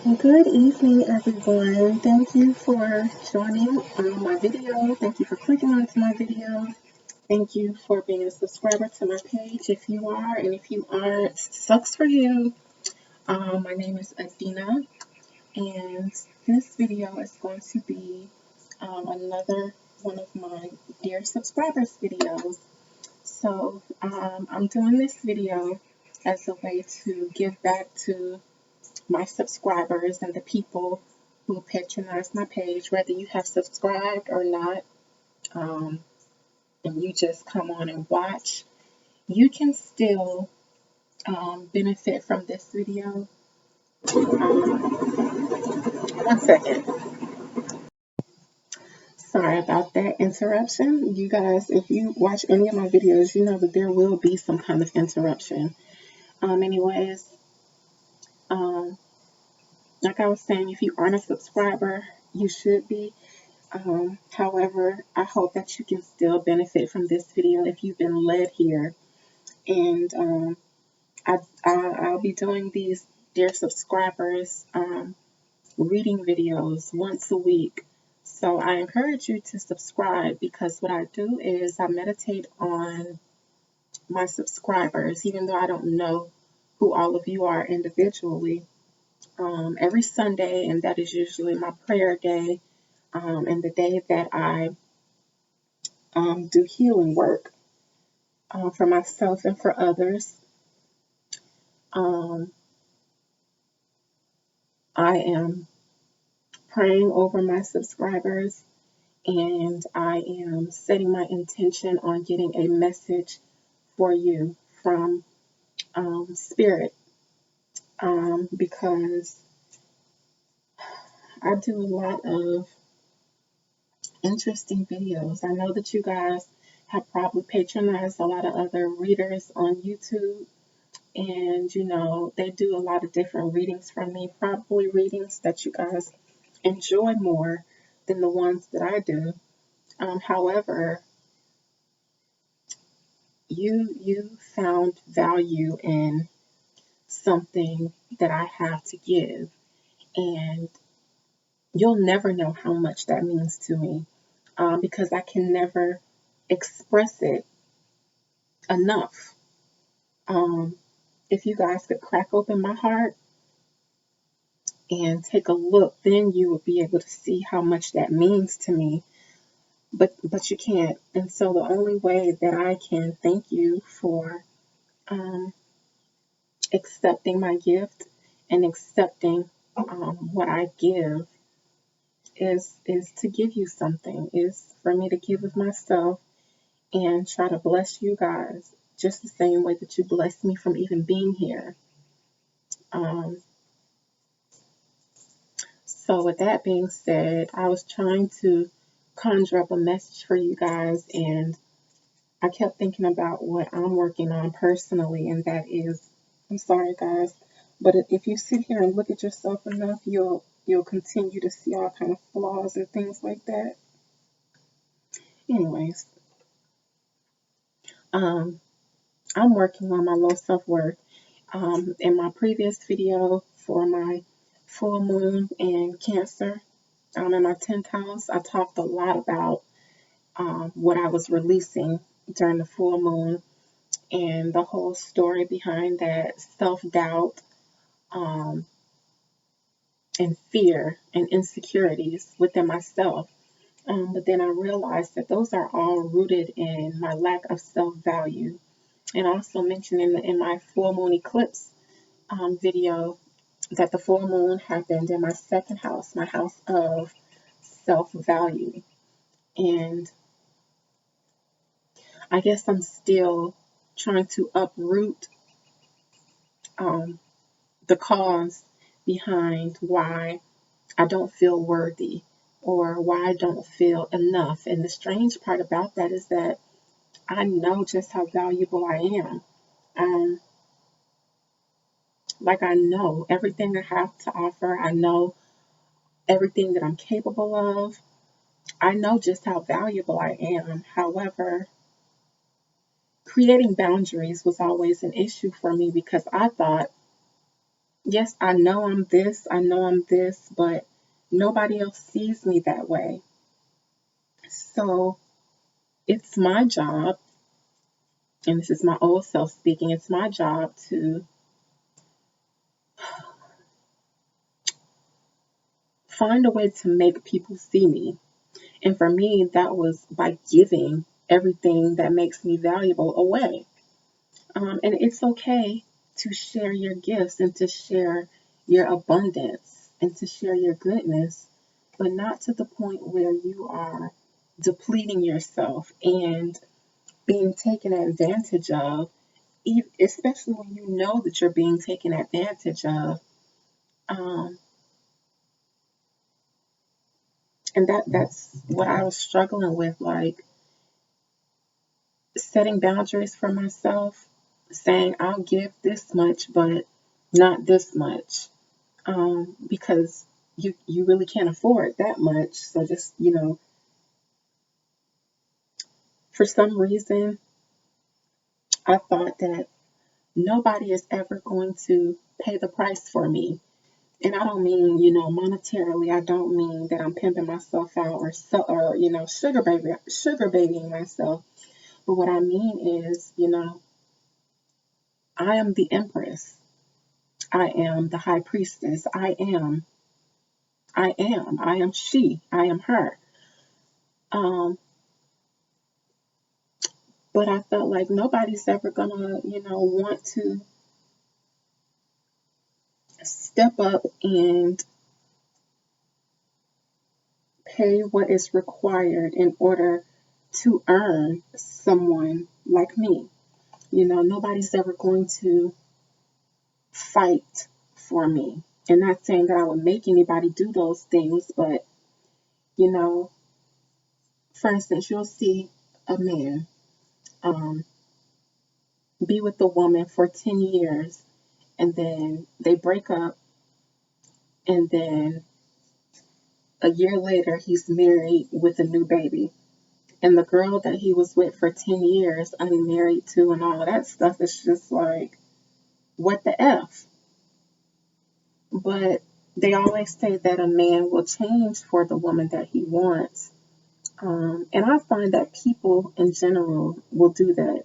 Good evening, everyone. Thank you for joining my video. Thank you for clicking onto my video. Thank you for being a subscriber to my page if you are, and if you aren't, sucks for you. My name is Adina, and this video is going to be another one of my dear subscribers videos. So I'm doing this video as a way to give back to my subscribers and the people who patronize my page, whether you have subscribed or not, and you just come on and watch, you can still benefit from this video. One second. Sorry about that interruption. You guys, if you watch any of my videos, you know that there will be some kind of interruption. Anyways, like I was saying, if you aren't a subscriber, you should be. However, I hope that you can still benefit from this video if you've been led here. And I'll be doing these dear subscribers reading videos once a week. So I encourage you to subscribe, because what I do is I meditate on my subscribers, even though I don't know who all of you are individually, every Sunday, and that is usually my prayer day, and the day that I do healing work for myself and for others. I am praying over my subscribers, and I am setting my intention on getting a message for you from Spirit, because I do a lot of interesting videos. I know that you guys have probably patronized a lot of other readers on YouTube, and you know, they do a lot of different readings from me, probably readings that you guys enjoy more than the ones that I do. However, you found value in something that I have to give, and you'll never know how much that means to me, because I can never express it enough. If you guys could crack open my heart and take a look, then you will be able to see how much that means to me. But you can't. And so the only way that I can thank you for accepting my gift and accepting what I give is to give you something, is for me to give of myself and try to bless you guys just the same way that you blessed me from even being here. So with that being said, I was trying to conjure up a message for you guys, and I kept thinking about what I'm working on personally, and that is, I'm sorry guys, but if you sit here and look at yourself enough, you'll continue to see all kind of flaws and things like that. Anyways, I'm working on my low self-worth. In my previous video for my full moon and Cancer, in my 10th house, I talked a lot about what I was releasing during the full moon, and the whole story behind that, self-doubt, and fear and insecurities within myself. But then I realized that those are all rooted in my lack of self-value. And also mentioned in my full moon eclipse video that the full moon happened in my second house, my house of self-value. And I guess I'm still trying to uproot the cause behind why I don't feel worthy or why I don't feel enough. And the strange part about that is that I know just how valuable I am. Like, I know everything I have to offer. I know everything that I'm capable of. I know just how valuable I am. However, creating boundaries was always an issue for me, because I thought Yes, I know I'm this, but nobody else sees me that way. So it's my job, and this is my old self speaking, it's my job to find a way to make people see me. And for me, that was by giving everything that makes me valuable away. And it's okay to share your gifts and to share your abundance and to share your goodness, but not to the point where you are depleting yourself and being taken advantage of, especially when you know that you're being taken advantage of. Um, and that's what I was struggling with, like setting boundaries for myself, saying I'll give this much, but not this much, because you really can't afford that much. So just for some reason, I thought that nobody is ever going to pay the price for me. And I don't mean, monetarily. I don't mean that I'm pimping myself out or sugar babying myself. But what I mean is, I am the empress. I am the high priestess. I am she. I am her. Um, but I felt like nobody's ever gonna, want to step up and pay what is required in order to earn someone like me. Nobody's ever going to fight for me. And not saying that I would make anybody do those things, but, you know, for instance, you'll see a man um, be with a woman for 10 years and then they break up, and then a year later he's married with a new baby. And the girl that he was with for 10 years, unmarried to, and all of that stuff is just like, what the F? But they always say that a man will change for the woman that he wants. And I find that people in general will do that.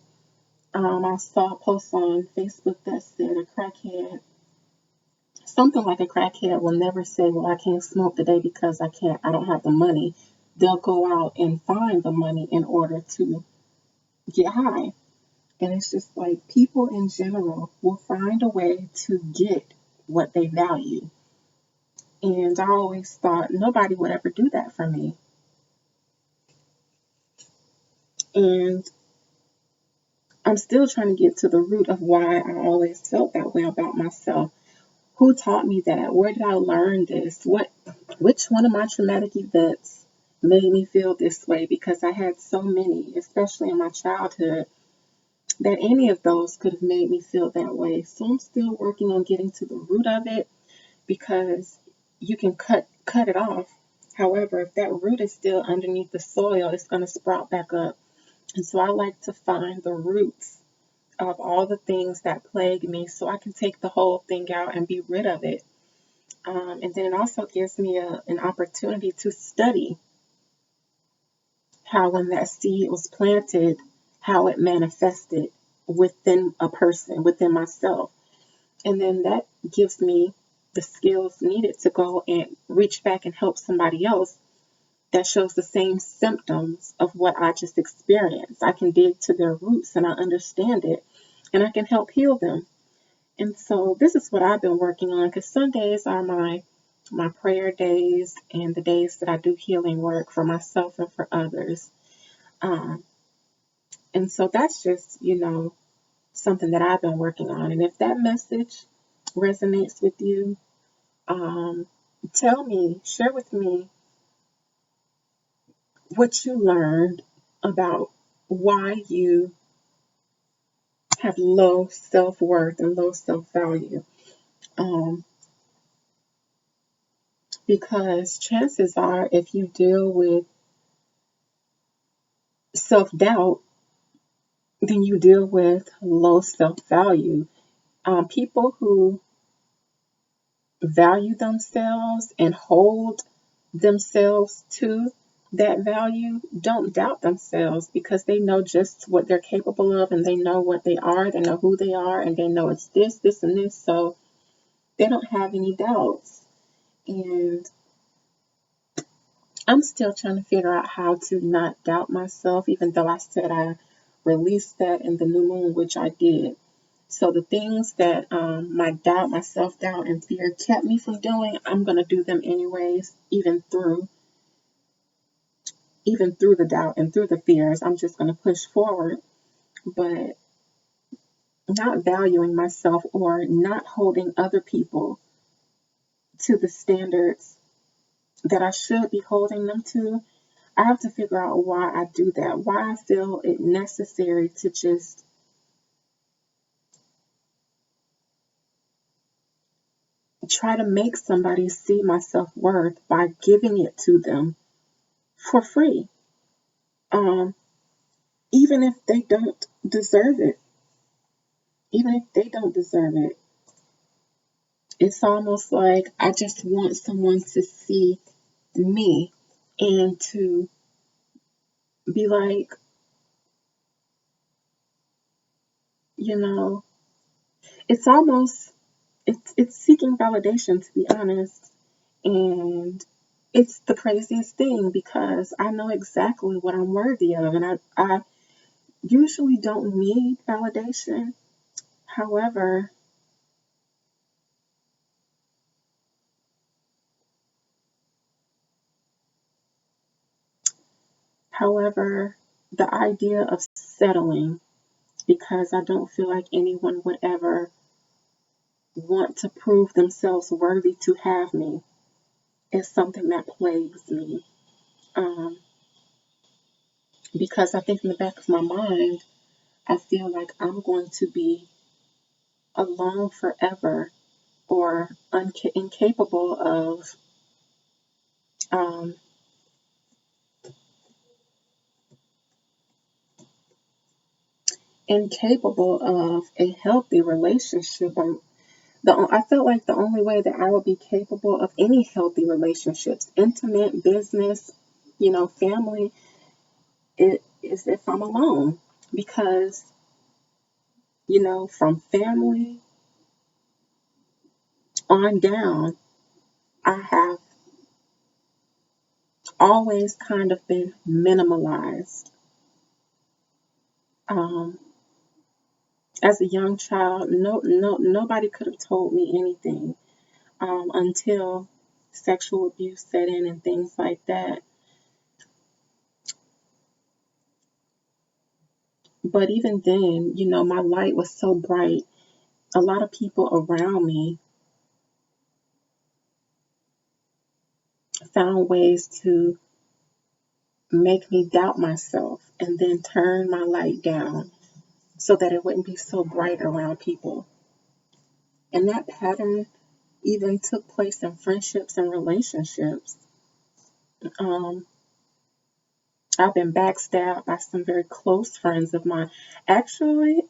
I saw a post on Facebook that said a crackhead, something like a crackhead will never say, well, I can't smoke today because I don't have the money. They'll go out and find the money in order to get high. And it's just like people in general will find a way to get what they value. And I always thought nobody would ever do that for me. And I'm still trying to get to the root of why I always felt that way about myself. Who taught me that? Where did I learn this? Which one of my traumatic events made me feel this way? Because I had so many, especially in my childhood, that any of those could have made me feel that way. So I'm still working on getting to the root of it, because you can cut it off. However, if that root is still underneath the soil, it's going to sprout back up. And so I like to find the roots of all the things that plague me so I can take the whole thing out and be rid of it. And then it also gives me an opportunity to study how, when that seed was planted, how it manifested within a person, within myself. And then that gives me the skills needed to go and reach back and help somebody else that shows the same symptoms of what I just experienced. I can dig to their roots and I understand it, and I can help heal them. And so this is what I've been working on, because Sundays are my prayer days and the days that I do healing work for myself and for others. Um, and so that's just, something that I've been working on. And if that message resonates with you, um, tell me, share with me what you learned about why you have low self worth and low self value. Um, because chances are, if you deal with self doubt, then you deal with low self value. People who value themselves and hold themselves to that value don't doubt themselves, because they know just what they're capable of, and they know what they are, they know who they are, and they know it's this, this, and this. So they don't have any doubts. And I'm still trying to figure out how to not doubt myself, even though I said I released that in the new moon, which I did. So the things that my doubt, my self-doubt and fear kept me from doing, I'm going to do them anyways, even through the doubt and through the fears. I'm just going to push forward. But not valuing myself or not holding other people to the standards that I should be holding them to, I have to figure out why I do that, why I feel it necessary to just try to make somebody see my self-worth by giving it to them for free, um, even if they don't deserve it. Even if they don't deserve it, it's almost like I just want someone to see me and to be like, you know, it's almost it's seeking validation, to be honest. And it's the craziest thing, because I know exactly what I'm worthy of, and I usually don't need validation. However, however, the idea of settling because I don't feel like anyone would ever want to prove themselves worthy to have me is something that plagues me. Um, because I think in the back of my mind, I feel like I'm going to be alone forever, or incapable of um, a healthy relationship. I felt like the only way that I would be capable of any healthy relationships, intimate, business, family, it is if I'm alone. Because, from family on down, I have always kind of been minimalized. Um, as a young child, nobody could have told me anything until sexual abuse set in and things like that. But even then, my light was so bright. A lot of people around me found ways to make me doubt myself and then turn my light down so that it wouldn't be so bright around people. And that pattern even took place in friendships and relationships. Um, I've been backstabbed by some very close friends of mine. Actually,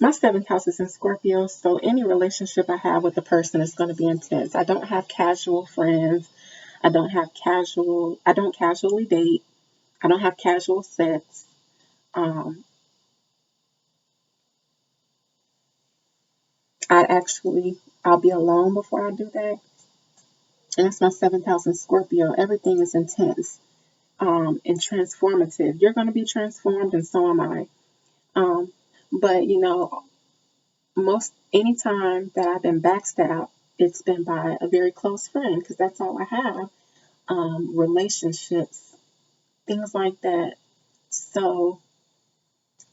my seventh house is in Scorpio, so any relationship I have with a person is going to be intense. I don't have casual friends. I don't casually date. I don't have casual sex. Um, I'll be alone before I do that. And it's my seventh house in Scorpio. Everything is intense and transformative. You're going to be transformed, and so am I. But most anytime that I've been backstabbed, it's been by a very close friend, because that's all I have. Relationships, things like that. So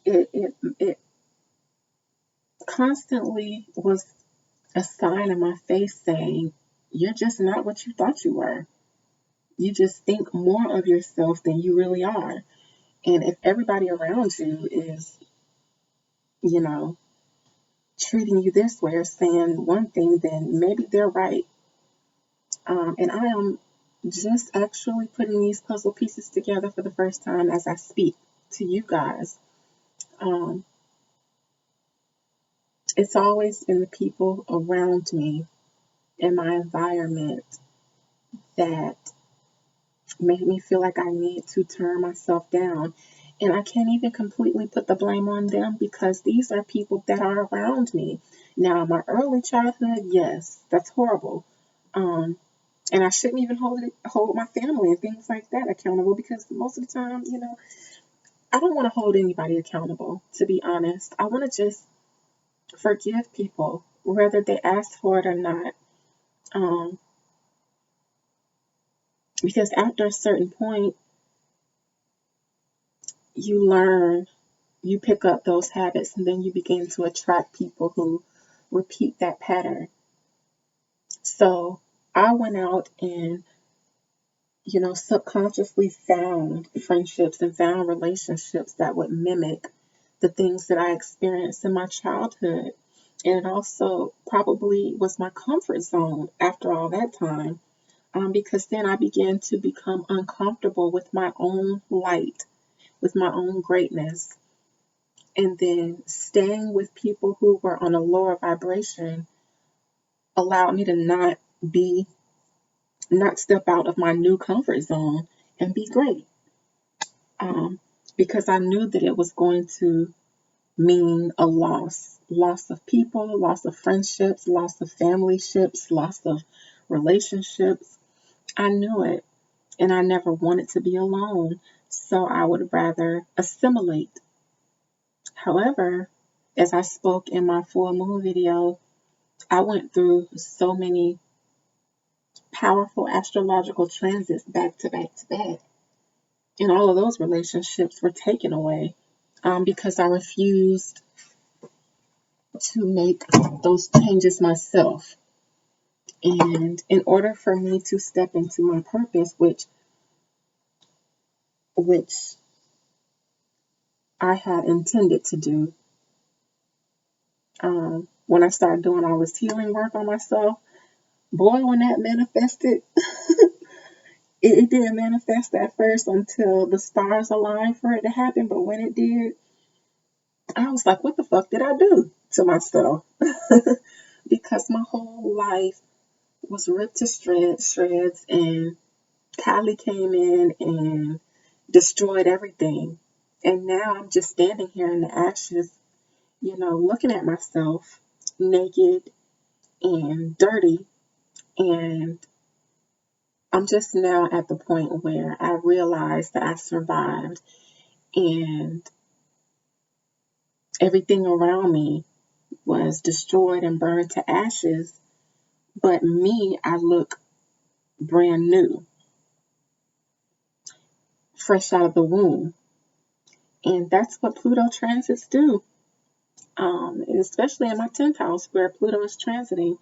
it constantly was a sign in my face saying, you're just not what you thought you were. You just think more of yourself than you really are. And if everybody around you is, you know, treating you this way or saying one thing, then maybe they're right. And I am just actually putting these puzzle pieces together for the first time as I speak to you guys. Um, it's always been the people around me in my environment that made me feel like I need to turn myself down. And I can't even completely put the blame on them because these are people that are around me. Now, my early childhood, yes, that's horrible. And I shouldn't even hold my family and things like that accountable because most of the time, I don't want to hold anybody accountable, to be honest. I want to just forgive people, whether they ask for it or not. Um, because after a certain point, you learn, you pick up those habits, and then you begin to attract people who repeat that pattern. So I went out and, subconsciously found friendships and found relationships that would mimic the things that I experienced in my childhood. And it also probably was my comfort zone after all that time, because then I began to become uncomfortable with my own light, with my own greatness. And then staying with people who were on a lower vibration allowed me to not step out of my new comfort zone and be great. Because I knew that it was going to mean a loss of people, loss of friendships, loss of family ships, loss of relationships. I knew it, and I never wanted to be alone, so I would rather assimilate. However, as I spoke in my full moon video, I went through so many powerful astrological transits back to back to back, and all of those relationships were taken away because I refused to make those changes myself. And in order for me to step into my purpose, which I had intended to do, when I started doing all this healing work on myself, boy, when that manifested, it didn't manifest at first until the stars aligned for it to happen. But when it did, I was like, what the fuck did I do to myself? Because my whole life was ripped to shreds, and Kylie came in and destroyed everything. And now I'm just standing here in the ashes, looking at myself naked and dirty. And I'm just now at the point where I realize that I survived and everything around me was destroyed and burned to ashes. But me, I look brand new, fresh out of the womb. And that's what Pluto transits do. Especially in my 10th house where Pluto is transiting.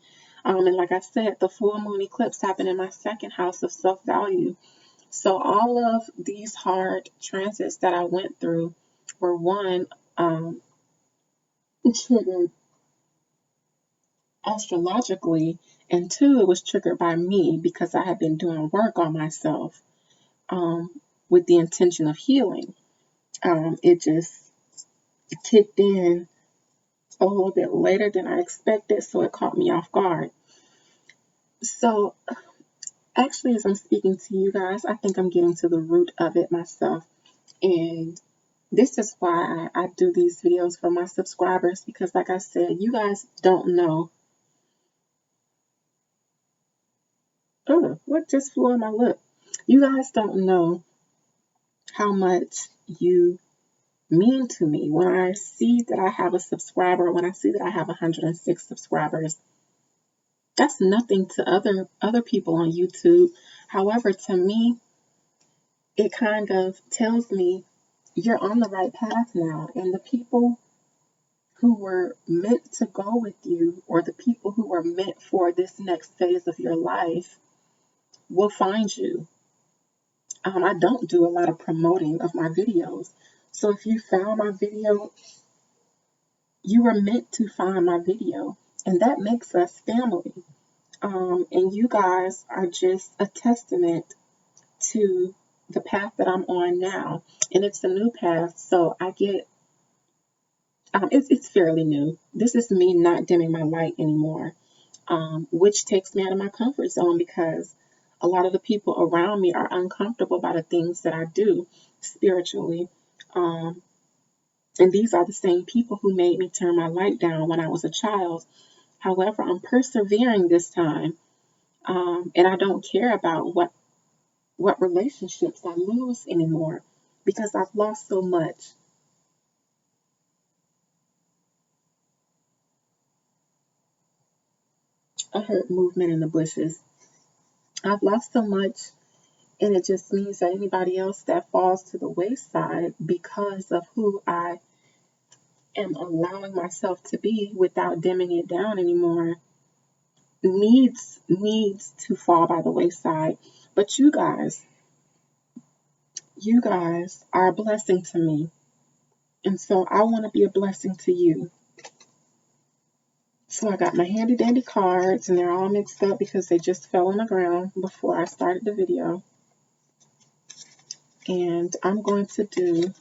And like I said, the full moon eclipse happened in my second house of self-value. So all of these hard transits that I went through were one, triggered astrologically, and two, it was triggered by me because I had been doing work on myself with the intention of healing. It just kicked in a little bit later than I expected, so it caught me off guard. So actually, as I'm speaking to you guys, I think I'm getting to the root of it myself. And this is why I do these videos for my subscribers, because like I said, you guys don't know. Oh, what just flew on my lip? You guys don't know how much you mean to me. When I see that I have a subscriber, when I see that I have 106 subscribers, that's nothing to other people on YouTube. However, to me, it kind of tells me you're on the right path now. And the people who were meant to go with you, or the people who were meant for this next phase of your life, will find you. I don't do a lot of promoting of my videos. So if you found my video, you were meant to find my video. And that makes us family. And you guys are just a testament to the path that I'm on now. And it's a new path, so I get, it's fairly new. This is me not dimming my light anymore. which takes me out of my comfort zone because a lot of the people around me are uncomfortable by the things that I do spiritually. And these are the same people who made me turn my light down when I was a child. However, I'm persevering this time, and I don't care about what relationships I lose anymore because I've lost so much. I heard movement in the bushes. I've lost so much, and it just means that anybody else that falls to the wayside because of who I am allowing myself to be without dimming it down anymore needs to fall by the wayside. But you guys are a blessing to me. And so I want to be a blessing to you. So I got my handy dandy cards, and they're all mixed up because they just fell on the ground before I started the video. And I'm going to do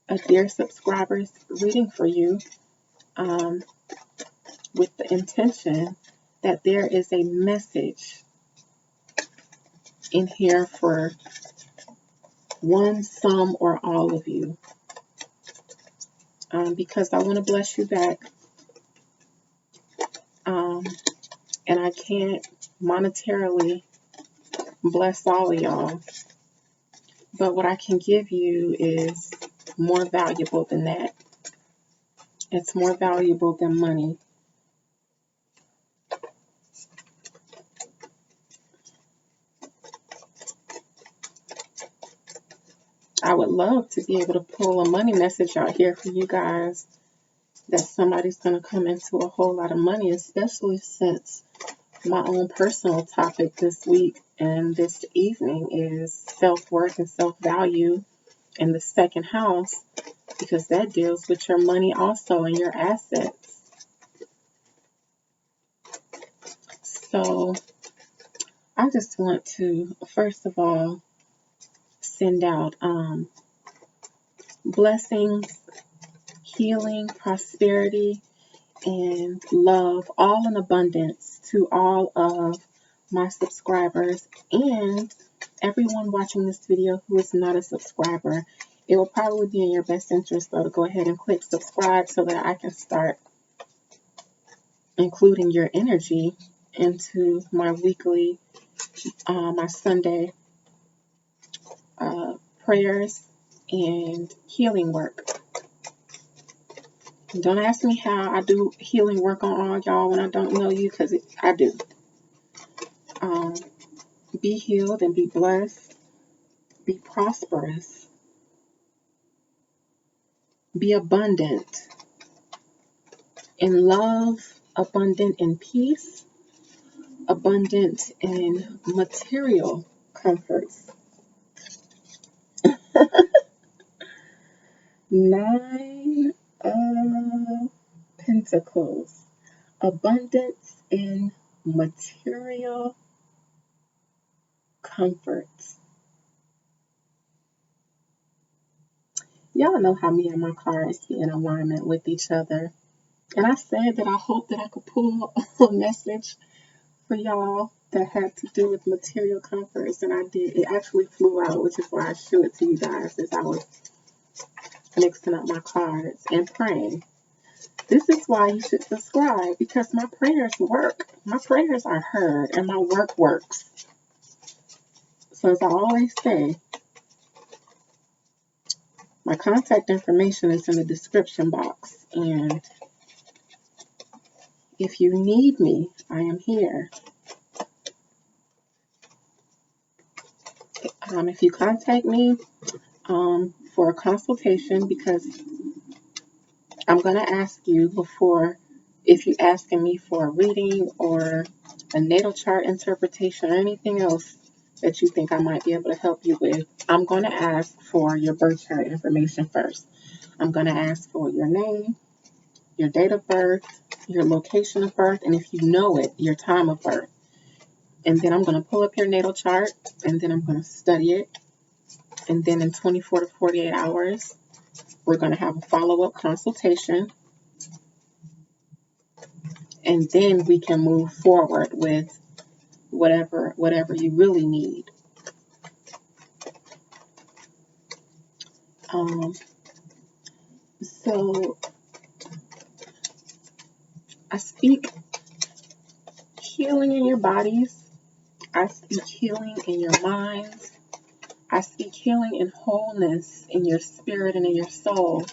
a Dear Subscribers reading for you, with the intention that there is a message in here for one, some, or all of you. Because I want to bless you back. And I can't monetarily bless all of y'all. But what I can give you is more valuable than that. It's more valuable than money. I would love to be able to pull a money message out here for you guys that somebody's going to come into a whole lot of money, especially since my own personal topic this week and this evening is self-worth and self-value in the second house, because that deals with your money also and your assets. So I just want to, first of all, send out blessings, healing, prosperity, and love, all in abundance to all of my subscribers and everyone watching this video who is not a subscriber. It will probably be in your best interest, though, to go ahead and click subscribe so that I can start including your energy into my weekly, my Sunday prayers and healing work. Don't ask me how I do healing work on all y'all when I don't know you, because I do. Be healed and be blessed. Be prosperous. Be abundant in love, abundant in peace, abundant in material comforts. 9 of Pentacles. Abundance in material comforts. Y'all know how me and my cards be in alignment with each other. And I said that I hope that I could pull a message for y'all that had to do with material comforts, and I did. It actually flew out, which is why I showed it to you guys as I was mixing up my cards and praying. This is why you should subscribe, because my prayers work. My prayers are heard, and my work works. So as I always say, my contact information is in the description box, and if you need me, I am here. If you contact me for a consultation, because I'm going to ask you before, if you're asking me for a reading or a natal chart interpretation or anything else that you think I might be able to help you with, I'm going to ask for your birth chart information first. I'm going to ask for your name, your date of birth, your location of birth, and if you know it, your time of birth. And then I'm going to pull up your natal chart, and then I'm going to study it. And then in 24 to 48 hours, we're going to have a follow-up consultation. and then we can move forward with whatever you really need. So I speak healing in your bodies. I speak healing in your minds. I speak healing and wholeness in your spirit and in your soul.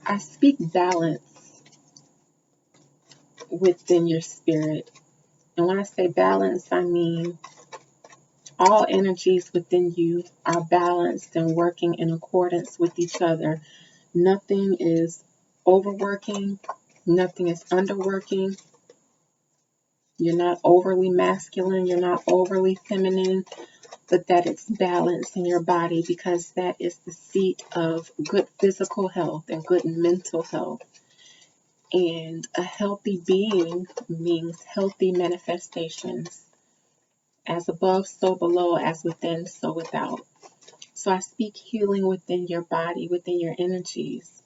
I speak balance within your spirit. And when I say balance, I mean all energies within you are balanced and working in accordance with each other. Nothing is overworking. Nothing is underworking. You're not overly masculine. You're not overly feminine. But that it's balance in your body, because that is the seat of good physical health and good mental health. And a healthy being means healthy manifestations. As above, so below, as within, so without. So I speak healing within your body, within your energies,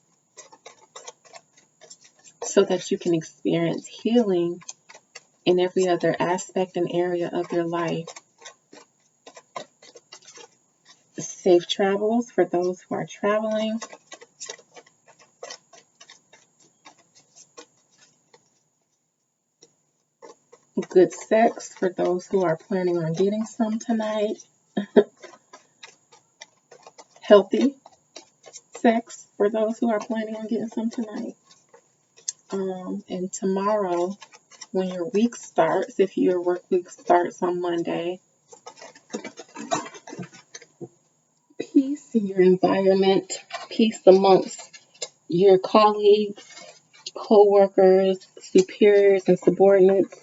so that you can experience healing in every other aspect and area of your life. Safe travels for those who are traveling. Good sex for those who are planning on getting some tonight. Healthy sex for those who are planning on getting some tonight. And tomorrow, when your week starts, if your work week starts on Monday, peace in your environment, peace amongst your colleagues, co-workers, superiors, and subordinates.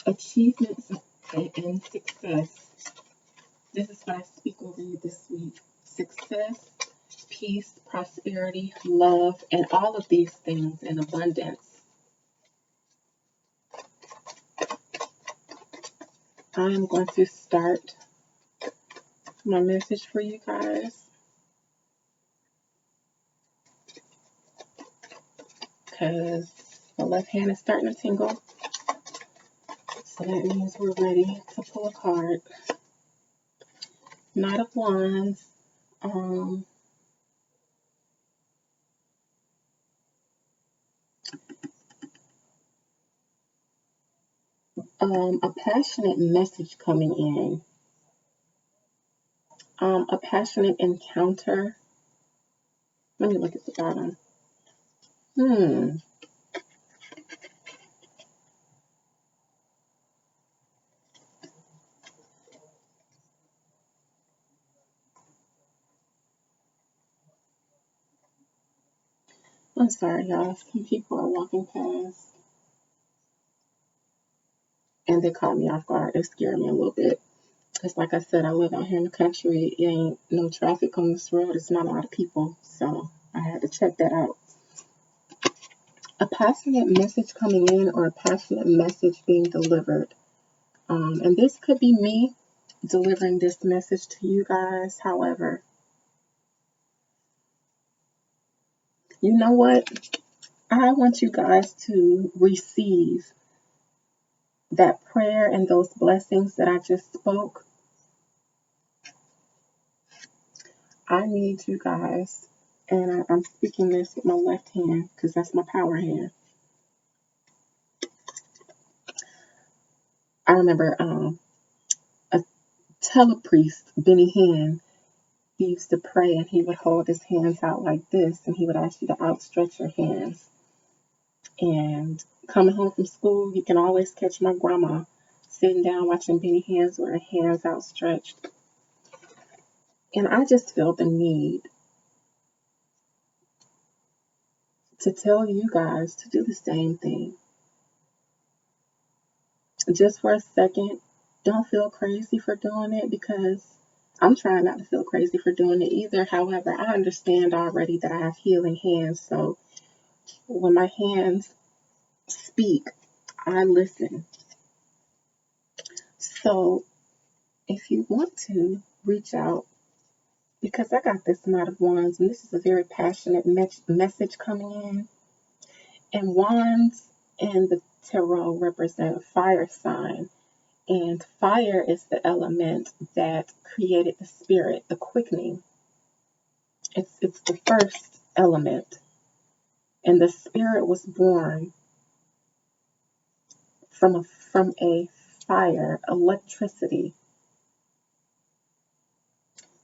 Achievements and success. This is what I speak over you this week. Success, peace, prosperity, love, and all of these things in abundance. I am going to start my message for you guys, because the left hand is starting to tingle. So that means we're ready to pull a card. Knight of Wands. A passionate message coming in. A passionate encounter. Let me look at the bottom. I'm sorry, y'all. Some people are walking past, and they caught me off guard. It scared me a little bit. Because like I said, I live out here in the country. It ain't no traffic on this road. It's not a lot of people. So I had to check that out. A passionate message coming in, or a passionate message being delivered. And this could be me delivering this message to you guys. However, you know what? I want you guys to receive that prayer and those blessings that I just spoke. I need you guys, and I'm speaking this with my left hand because that's my power hand. I remember a telepriest, Benny Hinn, he used to pray and he would hold his hands out like this, and he would ask you to outstretch your hands. And coming home from school, you can always catch my grandma sitting down watching Benny Hinn's with her hands outstretched. And I just feel the need to tell you guys to do the same thing. Just for a second, don't feel crazy for doing it, because I'm trying not to feel crazy for doing it either. However, I understand already that I have healing hands. So when my hands speak, I listen. So if you want to reach out, because I got this Knight of Wands, and this is a very passionate message coming in. And Wands and the Tarot represent a fire sign. And fire is the element that created the spirit, the quickening. It's the first element. And the spirit was born from a fire, electricity.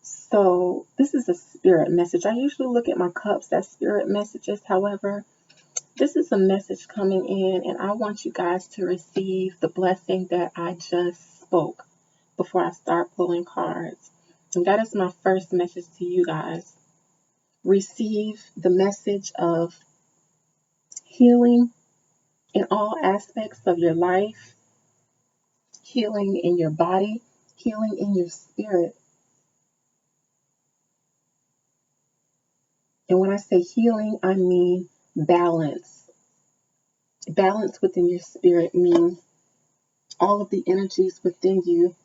So this is a spirit message. I usually look at my cups as spirit messages. However, this is a message coming in, and I want you guys to receive the blessing that I just spoke before I start pulling cards. And that is my first message to you guys. Receive the message of healing in all aspects of your life, healing in your body, healing in your spirit. And when I say healing, I mean balance. Balance within your spirit means all of the energies within you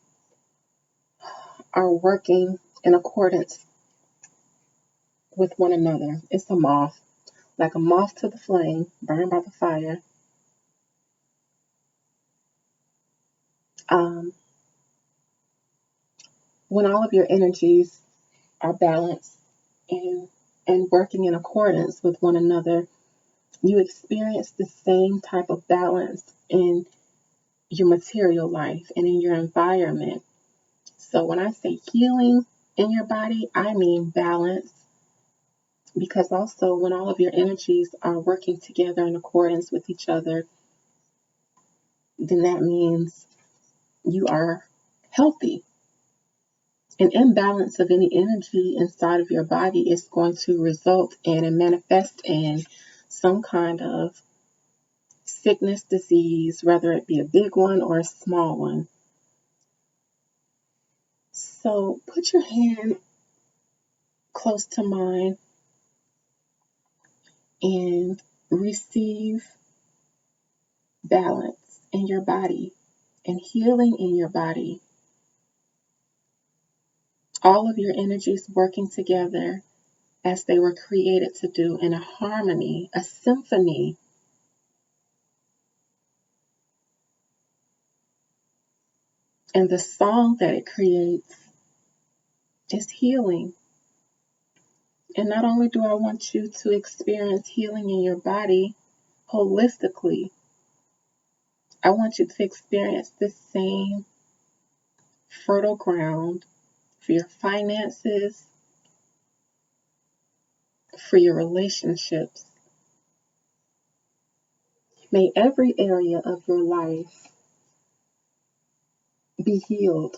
are working in accordance with one another. It's a moth, like a moth to the flame, burned by the fire. When all of your energies are balanced and working in accordance with one another, you experience the same type of balance in your material life and in your environment. So when I say healing in your body, I mean balance. Because also when all of your energies are working together in accordance with each other, then that means you are healthy. An imbalance of any energy inside of your body is going to result in and manifest in some kind of sickness, disease, whether it be a big one or a small one. So put your hand close to mine and receive balance in your body and healing in your body. All of your energies working together as they were created to do in a harmony, a symphony. And the song that it creates is healing. And not only do I want you to experience healing in your body holistically, I want you to experience this same fertile ground for your finances, for your relationships. May every area of your life be healed.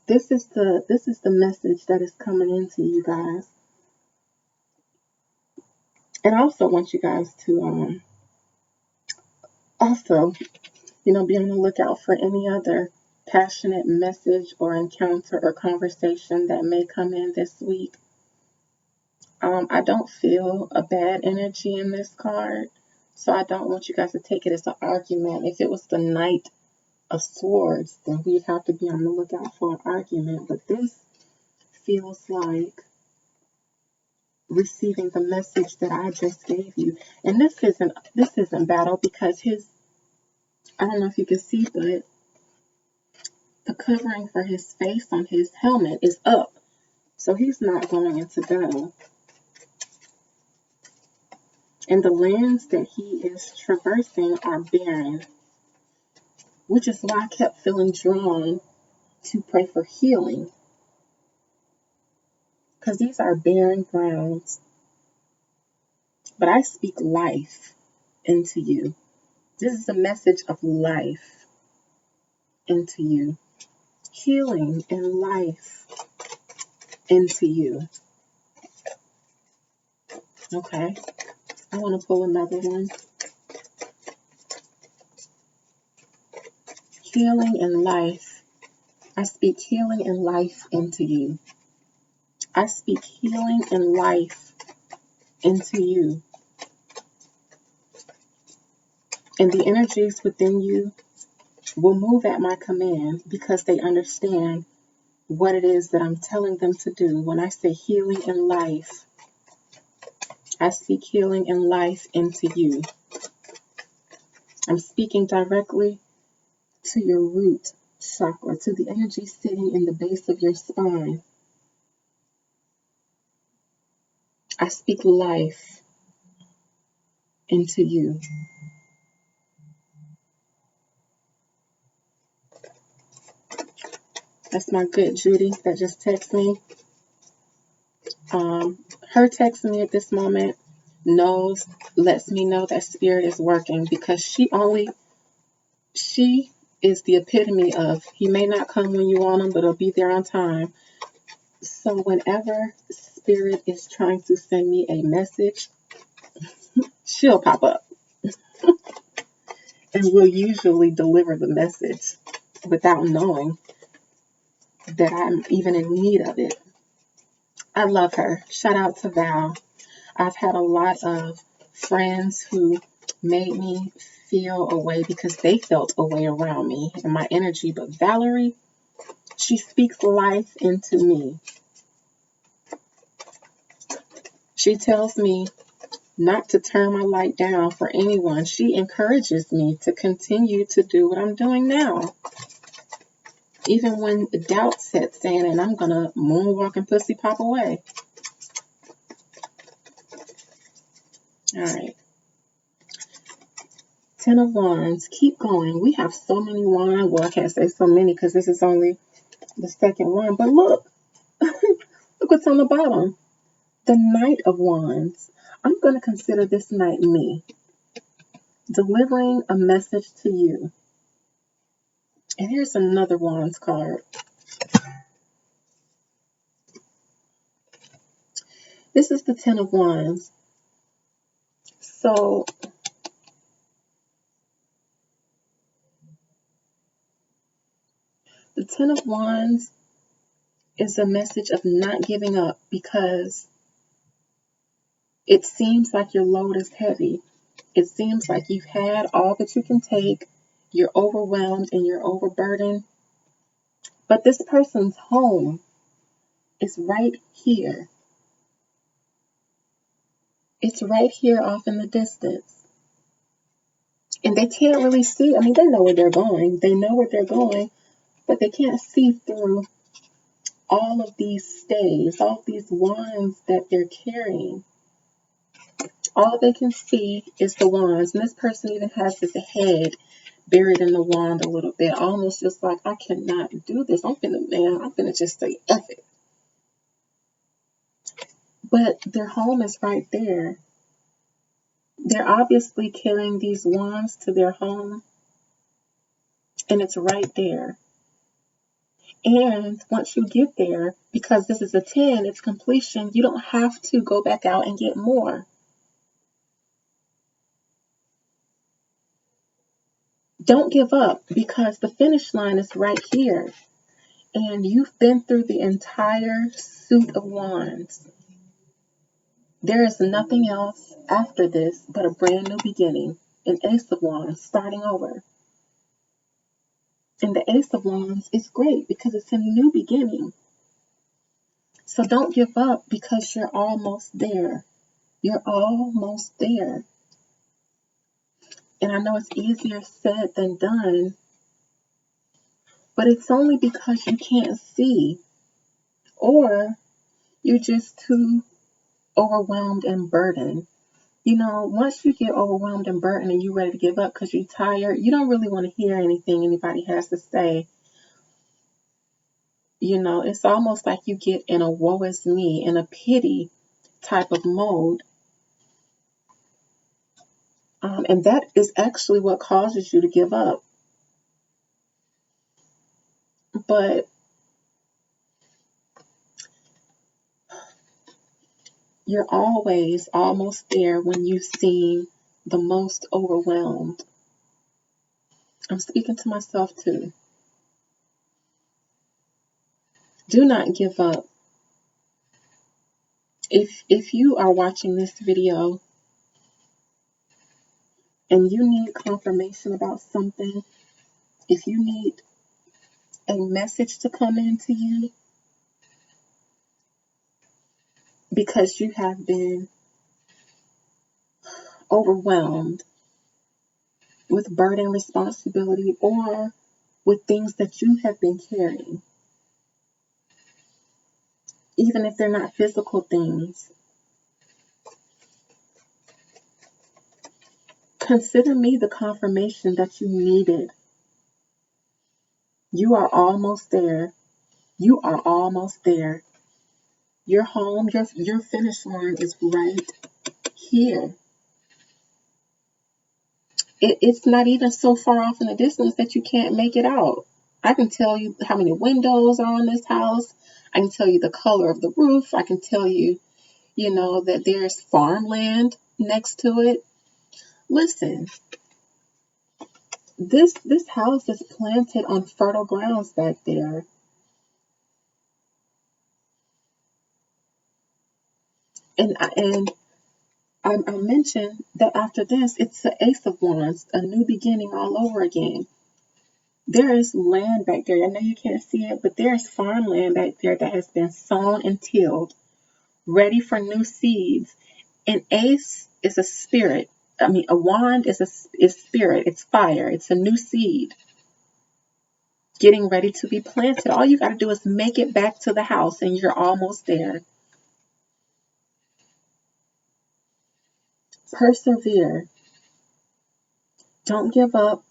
This is the message that is coming into you guys. And I also want you guys to also, be on the lookout for any other passionate message or encounter or conversation that may come in this week. I don't feel a bad energy in this card, so I don't want you guys to take it as an argument. If it was the Knight of Swords, then we'd have to be on the lookout for an argument. But this feels like receiving the message that I just gave you. And this isn't battle, because I don't know if you can see, but the covering for his face on his helmet is up. So he's not going into battle. And the lands that he is traversing are barren, which is why I kept feeling drawn to pray for healing. Because these are barren grounds. But I speak life into you. This is a message of life into you. Healing and life into you. Okay, I want to pull another one. Healing and life. I speak healing and life into you. I speak healing and life into you. And the energies within you will move at my command because they understand what it is that I'm telling them to do. When I say healing and life, I speak healing and life into you. I'm speaking directly to your root chakra, to the energy sitting in the base of your spine. I speak life into you. That's my good Judy that just texted me. Her texting me at this moment lets me know that spirit is working, because she is the epitome of, he may not come when you want him, but he'll be there on time. So whenever spirit is trying to send me a message, she'll pop up and will usually deliver the message without knowing that I'm even in need of it. I love her. Shout out to Val. I've had a lot of friends who made me feel a way because they felt a way around me and my energy. But Valerie, she speaks life into me. She tells me not to turn my light down for anyone. She encourages me to continue to do what I'm doing now. Even when doubt sets in and I'm going to moonwalk and pussy pop away. All right. 10 of Wands. Keep going. We have so many wands. Well, I can't say so many because this is only the second one. But look. Look what's on the bottom. The Knight of Wands. I'm going to consider this night me. Delivering a message to you. And here's another Wands card. This is the 10 of Wands. So, the 10 of Wands is a message of not giving up, because it seems like your load is heavy. It seems like you've had all that you can take. You're overwhelmed and you're overburdened. But this person's home is right here. It's right here off in the distance. And they can't really see. I mean, they know where they're going. They know where they're going, but they can't see through all of these staves, all of these wands that they're carrying. All they can see is the wands. And this person even has his head buried in the wand a little bit, almost just like, I cannot do this. I'm finna just say F it. But their home is right there. They're obviously carrying these wands to their home, and it's right there. And once you get there, because this is a 10, it's completion, you don't have to go back out and get more. Don't give up, because the finish line is right here. And you've been through the entire suit of wands. There is nothing else after this but a brand new beginning. An Ace of Wands, starting over. And the Ace of Wands is great because it's a new beginning. So don't give up, because you're almost there. You're almost there. And I know it's easier said than done, but it's only because you can't see, or you're just too overwhelmed and burdened. You know, once you get overwhelmed and burdened and you're ready to give up because you're tired, you don't really want to hear anything anybody has to say. You know, it's almost like you get in a woe is me, in a pity type of mode. And that is actually what causes you to give up. But you're always almost there when you seem the most overwhelmed. I'm speaking to myself too. Do not give up. If you are watching this video and you need confirmation about something, if you need a message to come into you because you have been overwhelmed with burden, responsibility, or with things that you have been carrying, even if they're not physical things, consider me the confirmation that you needed. You are almost there. You are almost there. Your home, your finish line is right here. It's not even so far off in the distance that you can't make it out. I can tell you how many windows are on this house. I can tell you the color of the roof. I can tell you, that there's farmland next to it. Listen, this house is planted on fertile grounds back there. And I mentioned that after this, it's the Ace of Wands, a new beginning all over again. There is land back there. I know you can't see it, but there's farmland back there that has been sown and tilled, ready for new seeds. An ace is a spirit. A wand is spirit. It's fire. It's a new seed getting ready to be planted. All you got to do is make it back to the house, and you're almost there. Persevere. Don't give up,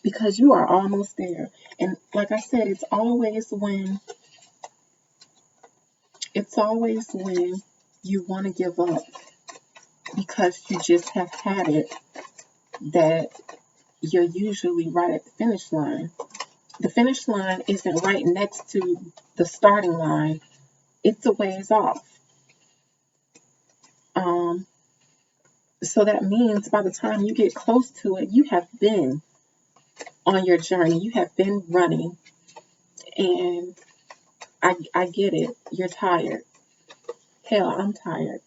because you are almost there. And like I said, it's always when you want to give up because you just have had it that you're usually right at the finish line. The finish line isn't right next to the starting line. It's a ways off. So that means by the time you get close to it, you have been on your journey. You have been running. And I get it. You're tired. Hell, I'm tired.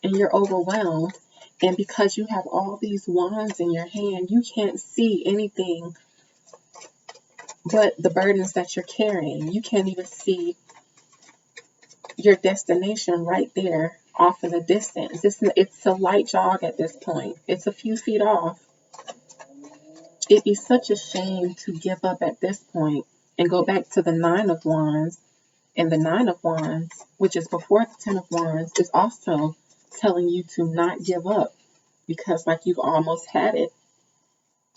And you're overwhelmed. And because you have all these wands in your hand, you can't see anything but the burdens that you're carrying. You can't even see your destination right there off in the distance. It's a light jog at this point. It's a few feet off. It'd be such a shame to give up at this point and go back to the Nine of Wands. And the Nine of Wands, which is before the Ten of Wands, is also telling you to not give up, because like you've almost had it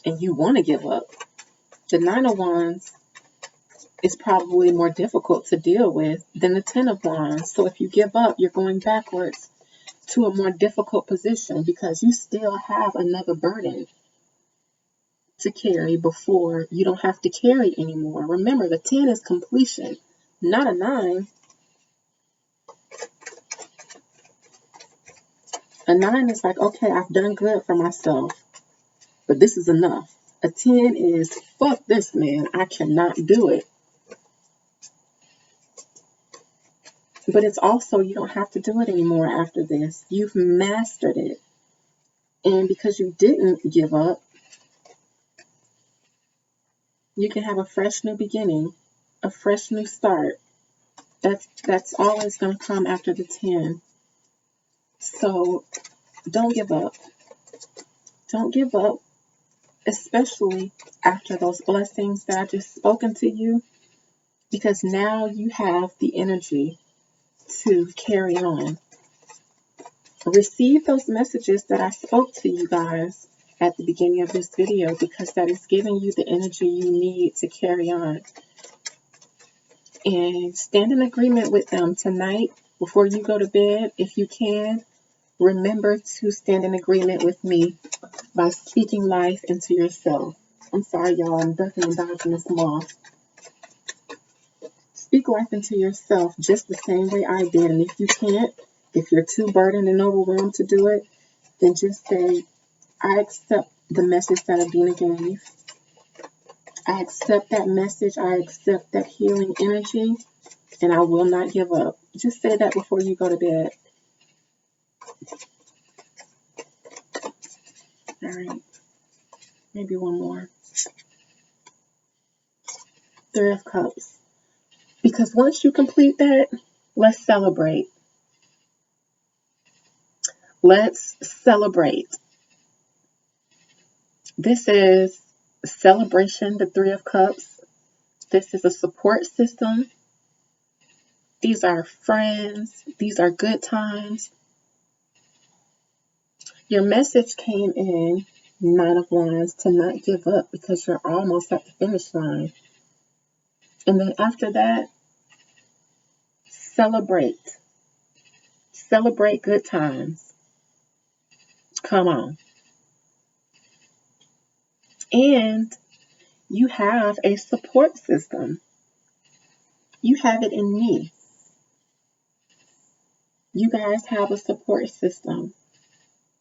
and you want to give up. The Nine of Wands is probably more difficult to deal with than the Ten of Wands. So if you give up, you're going backwards to a more difficult position, because you still have another burden to carry before you don't have to carry anymore. Remember, the 10 is completion, not a 9. A 9 is like, okay, I've done good for myself, but this is enough. A 10 is, fuck this, man, I cannot do it. But it's also, you don't have to do it anymore after this. You've mastered it. And because you didn't give up, you can have a fresh new beginning, a fresh new start. That's always going to come after the 10. So don't give up. Don't give up, especially after those blessings that I just spoken to you, because now you have the energy to carry on. Receive those messages that I spoke to you guys at the beginning of this video, because that is giving you the energy you need to carry on. And stand in agreement with them tonight before you go to bed. If you can, remember to stand in agreement with me by speaking life into yourself. I'm sorry, y'all, I'm ducking and dodging this moth. Speak life into yourself just the same way I did. And if you can't, if you're too burdened and overwhelmed to do it, then just say, I accept the message that Adina gave. I accept that message. I accept that healing energy, and I will not give up. Just say that before you go to bed. All right, maybe one more. Three of Cups. Because once you complete that, let's celebrate. Let's celebrate. This is celebration, the Three of Cups. This is a support system. These are friends. These are good times. Your message came in, Nine of Wands, to not give up because you're almost at the finish line. And then after that, celebrate. Celebrate good times. Come on. And you have a support system. You have it in me. You guys have a support system.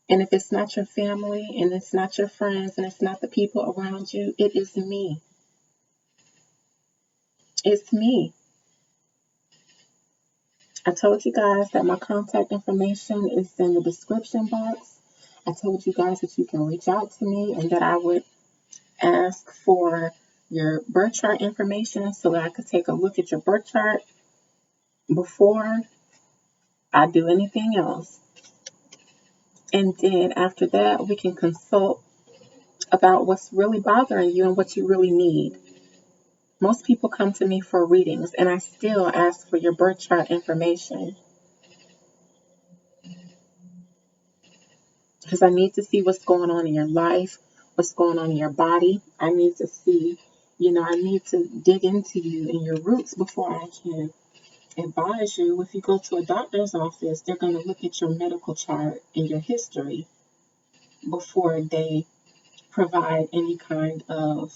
And if it's not your family, and it's not your friends, and it's not the people around you, it is me. It's me. I told you guys that my contact information is in the description box. I told you guys that you can reach out to me and that I would ask for your birth chart information so that I could take a look at your birth chart before I do anything else. And then after that, we can consult about what's really bothering you and what you really need. Most people come to me for readings, and I still ask for your birth chart information because I need to see what's going on in your life, what's going on in your body. I need to see, I need to dig into you and your roots before I can advise you. If you go to a doctor's office, they're going to look at your medical chart and your history before they provide any kind of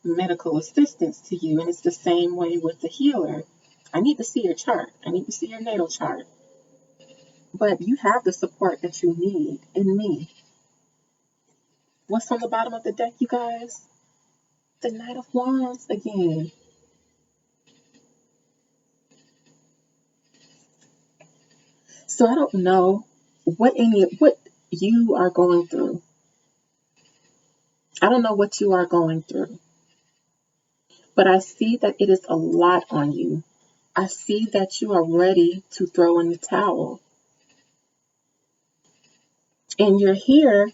medical assistance to you. And it's the same way with the healer. I need to see your chart. I need to see your natal chart. But you have the support that you need in me. What's on the bottom of the deck, you guys? The Knight of Wands again. So I don't know what you are going through. I don't know what you are going through. But I see that it is a lot on you. I see that you are ready to throw in the towel. And you're here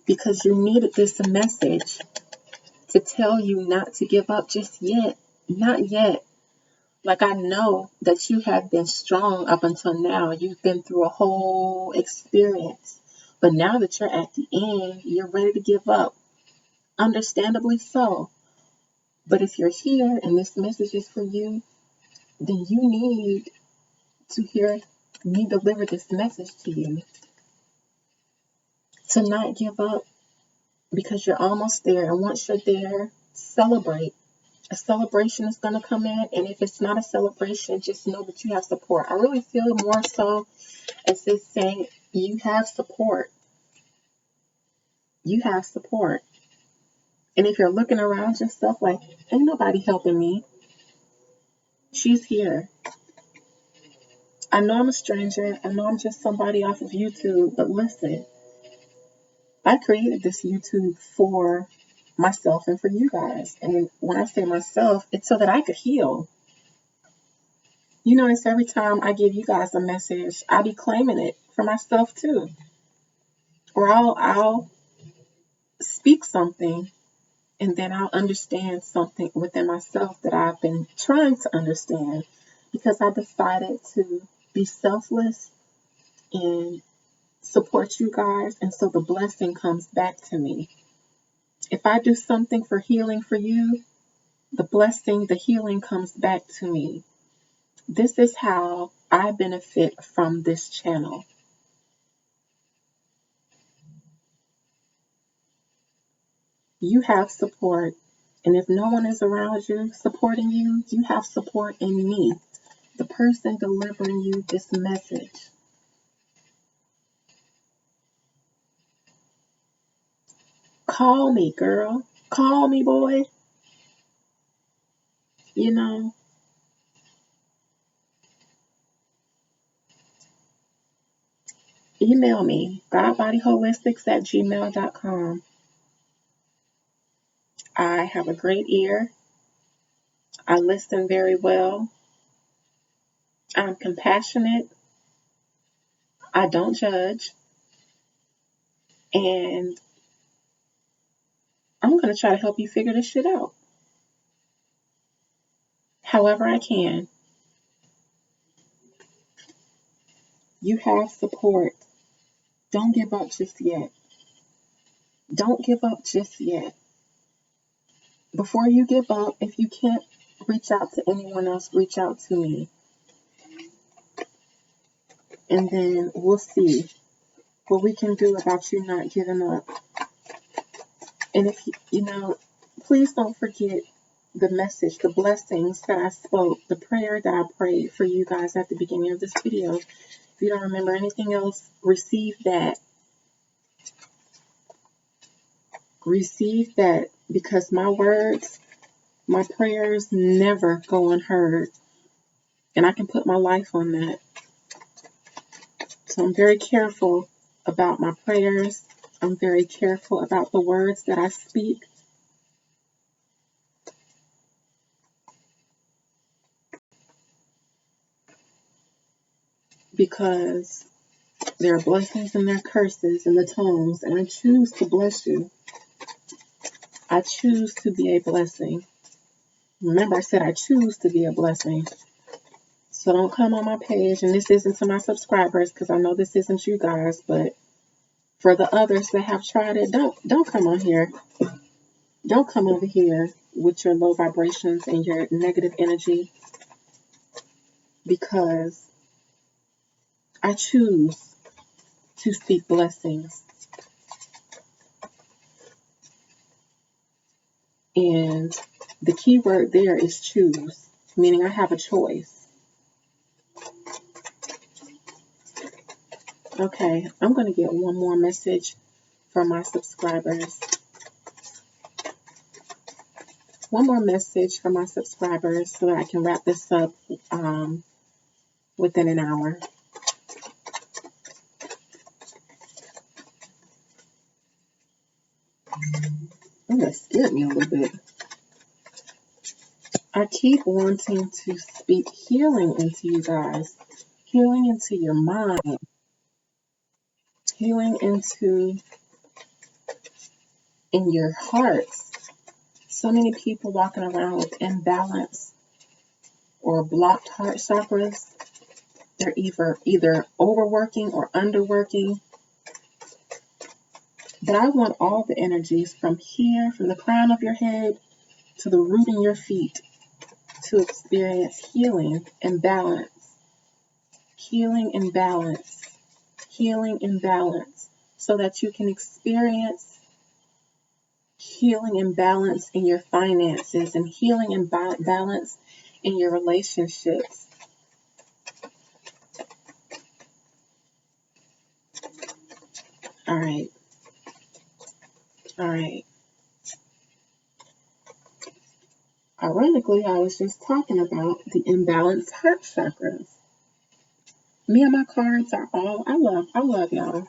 because you needed this message to tell you not to give up just yet. Not yet. Like, I know that you have been strong up until now. You've been through a whole experience. But now that you're at the end, you're ready to give up. Understandably so. But if you're here and this message is for you, then you need to hear me deliver this message to you. To not give up because you're almost there. And once you're there, celebrate. A celebration is going to come in. And if it's not a celebration, just know that you have support. I really feel more so as this saying you have support. You have support. And if you're looking around yourself like, ain't nobody helping me, she's here. I know I'm a stranger. I know I'm just somebody off of YouTube. But listen, I created this YouTube for myself and for you guys. And when I say myself, it's so that I could heal. You notice every time I give you guys a message, I be claiming it for myself too. Or I'll speak something and then I'll understand something within myself that I've been trying to understand because I decided to be selfless and support you guys. And so the blessing comes back to me. If I do something for healing for you, the blessing, the healing comes back to me. This is how I benefit from this channel. You have support. And if no one is around you supporting you, you have support in me, the person delivering you this message. Call me, girl. Call me, boy. You know, email me, godbodyholistics@gmail.com. I have a great ear. I listen very well. I'm compassionate. I don't judge. And I'm going to try to help you figure this shit out however I can. You have support. Don't give up just yet. Don't give up just yet. Before you give up, if you can't reach out to anyone else, reach out to me. And then we'll see what we can do about you not giving up. And if please don't forget the message, the blessings that I spoke, the prayer that I prayed for you guys at the beginning of this video. If you don't remember anything else, receive that. Receive that, because my words, my prayers never go unheard. And I can put my life on that. So I'm very careful about my prayers. I'm very careful about the words that I speak. Because there are blessings and there are curses in the tongues, and I choose to bless you. I choose to be a blessing. Remember, I said I choose to be a blessing. So don't come on my page, and this isn't to my subscribers, because I know this isn't you guys, but for the others that have tried it, don't come on here. Don't come over here with your low vibrations and your negative energy, because I choose to speak blessings. And the key word there is choose, meaning I have a choice. Okay, I'm going to get one more message from my subscribers. One more message from my subscribers so that I can wrap this up within an hour. Oh, that scared me a little bit. I keep wanting to speak healing into you guys. Healing into your mind. Healing in your hearts. So many people walking around with imbalance or blocked heart chakras. They're either overworking or underworking. But I want all the energies from here, from the crown of your head to the root in your feet, to experience healing and balance. Healing and balance. Healing and balance. So that you can experience healing and balance in your finances, and healing and balance in your relationships. All right. Ironically, I was just talking about the imbalanced heart chakras. Me and my cards are all, I love y'all.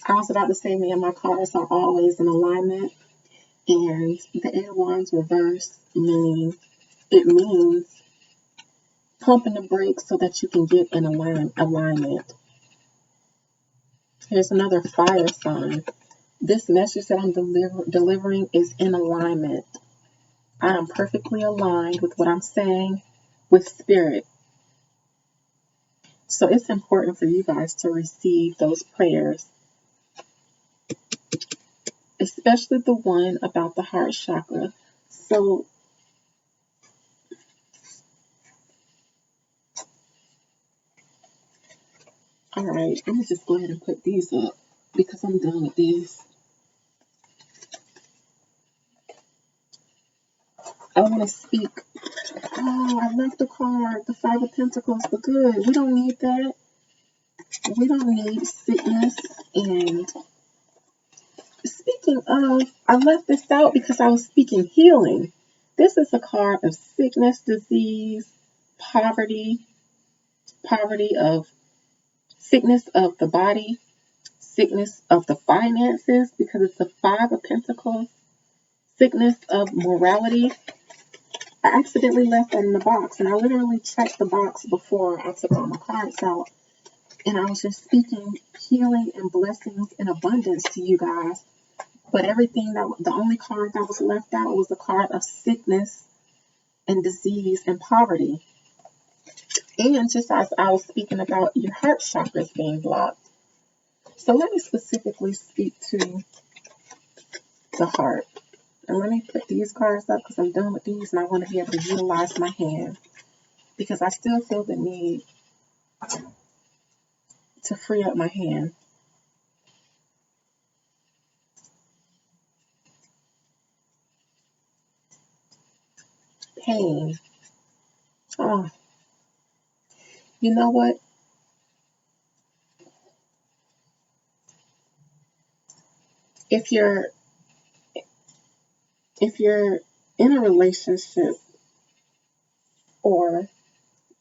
I was about to say me and my cards are always in alignment. And the Eight of Wands reverse, meaning it means pumping the brakes so that you can get in alignment. Here's another fire sign. This message that I'm delivering is in alignment. I am perfectly aligned with what I'm saying with spirit. So it's important for you guys to receive those prayers, especially the one about the heart chakra. So all right, I'm gonna just go ahead and put these up because I'm done with these. I want to speak. Oh, I left the card, the Five of Pentacles, but good. We don't need that. We don't need sickness. And speaking of, I left this out because I was speaking healing. This is a card of sickness, disease, poverty of sickness of the body, sickness of the finances, because it's the Five of Pentacles, sickness of morality. I accidentally left that in the box, and I literally checked the box before I took all my cards out, and I was just speaking healing and blessings and abundance to you guys. But the only card that was left out was the card of sickness and disease and poverty. And just as I was speaking about your heart chakras being blocked. So let me specifically speak to the heart. And let me put these cards up because I'm done with these and I want to be able to utilize my hand. Because I still feel the need to free up my hand. Pain. Oh. You know what? If you're in a relationship or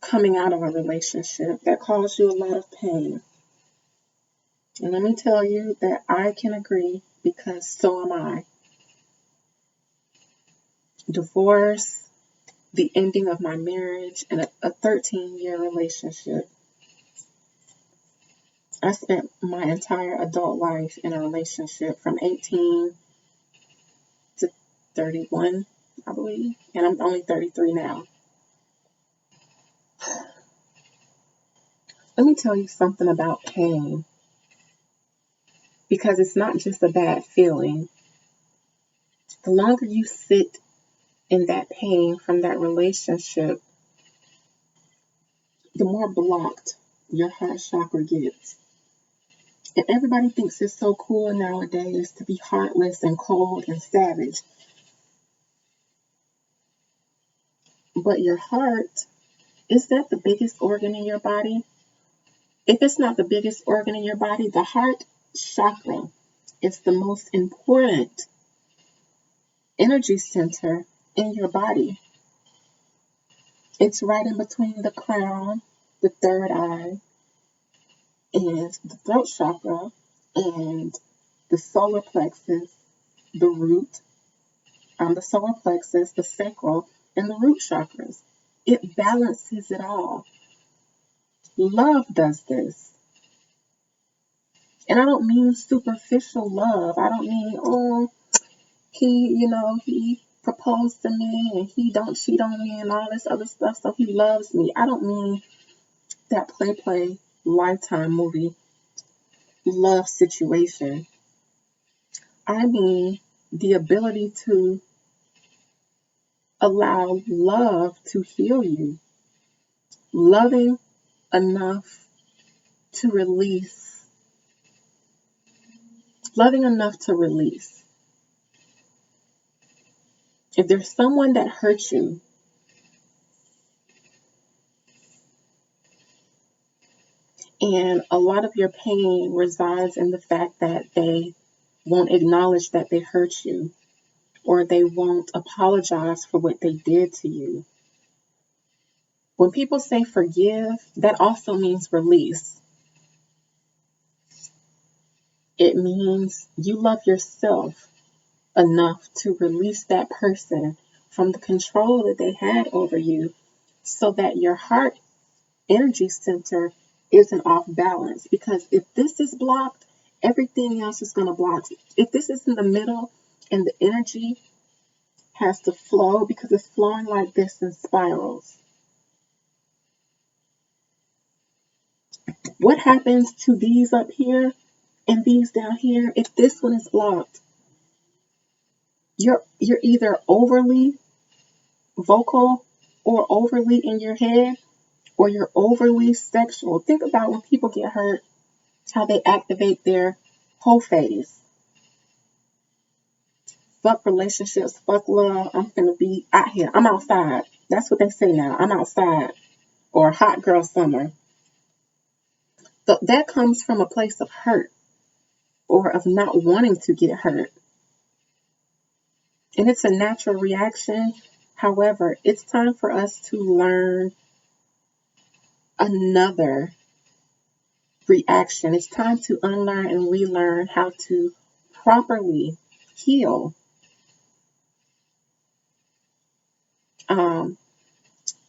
coming out of a relationship that caused you a lot of pain, and let me tell you that I can agree because so am I. Divorce, the ending of my marriage, and a 13-year relationship. I spent my entire adult life in a relationship from 18 to 31, I believe, and I'm only 33 now. Let me tell you something about pain, because it's not just a bad feeling. The longer you sit in that pain from that relationship, the more blocked your heart chakra gets. And everybody thinks it's so cool nowadays to be heartless and cold and savage. But your heart, is that the biggest organ in your body? If it's not the biggest organ in your body, the heart chakra is the most important energy center in your body. It's right in between the crown, the third eye, and the throat chakra, and the solar plexus, the root, the solar plexus, the sacral, and the root chakras. It balances it all. Love does this. And I don't mean superficial love. I don't mean, he proposed to me and he don't cheat on me and all this other stuff, so he loves me. I don't mean that play Lifetime movie love situation. I mean the ability to allow love to heal you. Loving enough to release. Loving enough to release. If there's someone that hurts you, and a lot of your pain resides in the fact that they won't acknowledge that they hurt you, or they won't apologize for what they did to you. When people say forgive, that also means release. It means you love yourself enough to release that person from the control that they had over you, so that your heart energy center isn't off balance. Because if this is blocked, everything else is going to block. If this is in the middle and the energy has to flow, because it's flowing like this in spirals. What happens to these up here and these down here if this one is blocked? You're either overly vocal or overly in your head, or you're overly sexual. Think about when people get hurt, how they activate their whole phase. Fuck relationships, fuck love, I'm finna be out here. I'm outside. That's what they say now. I'm outside. Or hot girl summer. So that comes from a place of hurt or of not wanting to get hurt. And it's a natural reaction. However, it's time for us to learn another reaction. It's time to unlearn and relearn how to properly heal.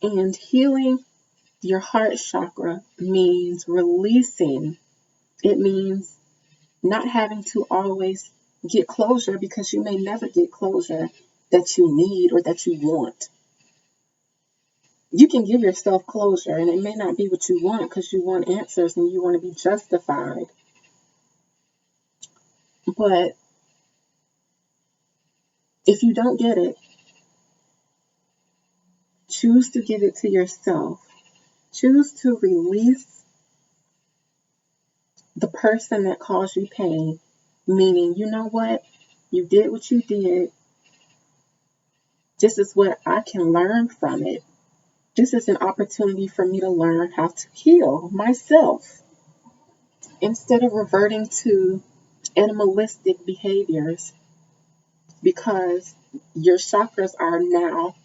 And healing your heart chakra means releasing. It means not having to always get closure, because you may never get closure that you need or that you want. You can give yourself closure, and it may not be what you want because you want answers and you want to be justified. But if you don't get it, choose to give it to yourself. Choose to release the person that caused you pain, meaning, you know what? You did what you did. This is what I can learn from it. This is an opportunity for me to learn how to heal myself instead of reverting to animalistic behaviors, because your chakras are now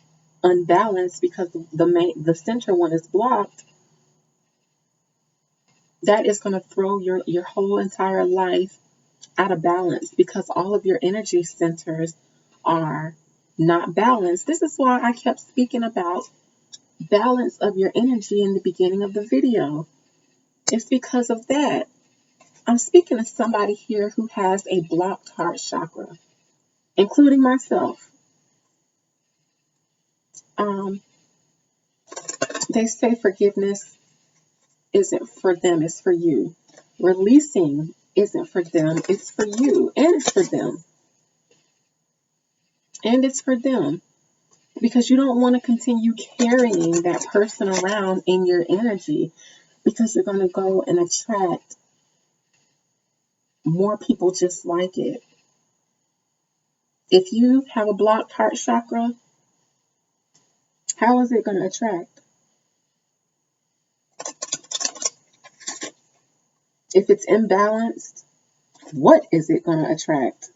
unbalanced because the center one is blocked. That is going to throw your whole entire life out of balance, because all of your energy centers are not balanced. This is why I kept speaking about balance of your energy in the beginning of the video. It's because of that. I'm speaking to somebody here who has a blocked heart chakra, including myself. They say forgiveness isn't for them, it's for you. Releasing isn't for them, it's for you, and it's for them. And it's for them. Because you don't want to continue carrying that person around in your energy, because you're going to go and attract more people just like it. If you have a blocked heart chakra, how is it going to attract? If it's imbalanced, what is it going to attract?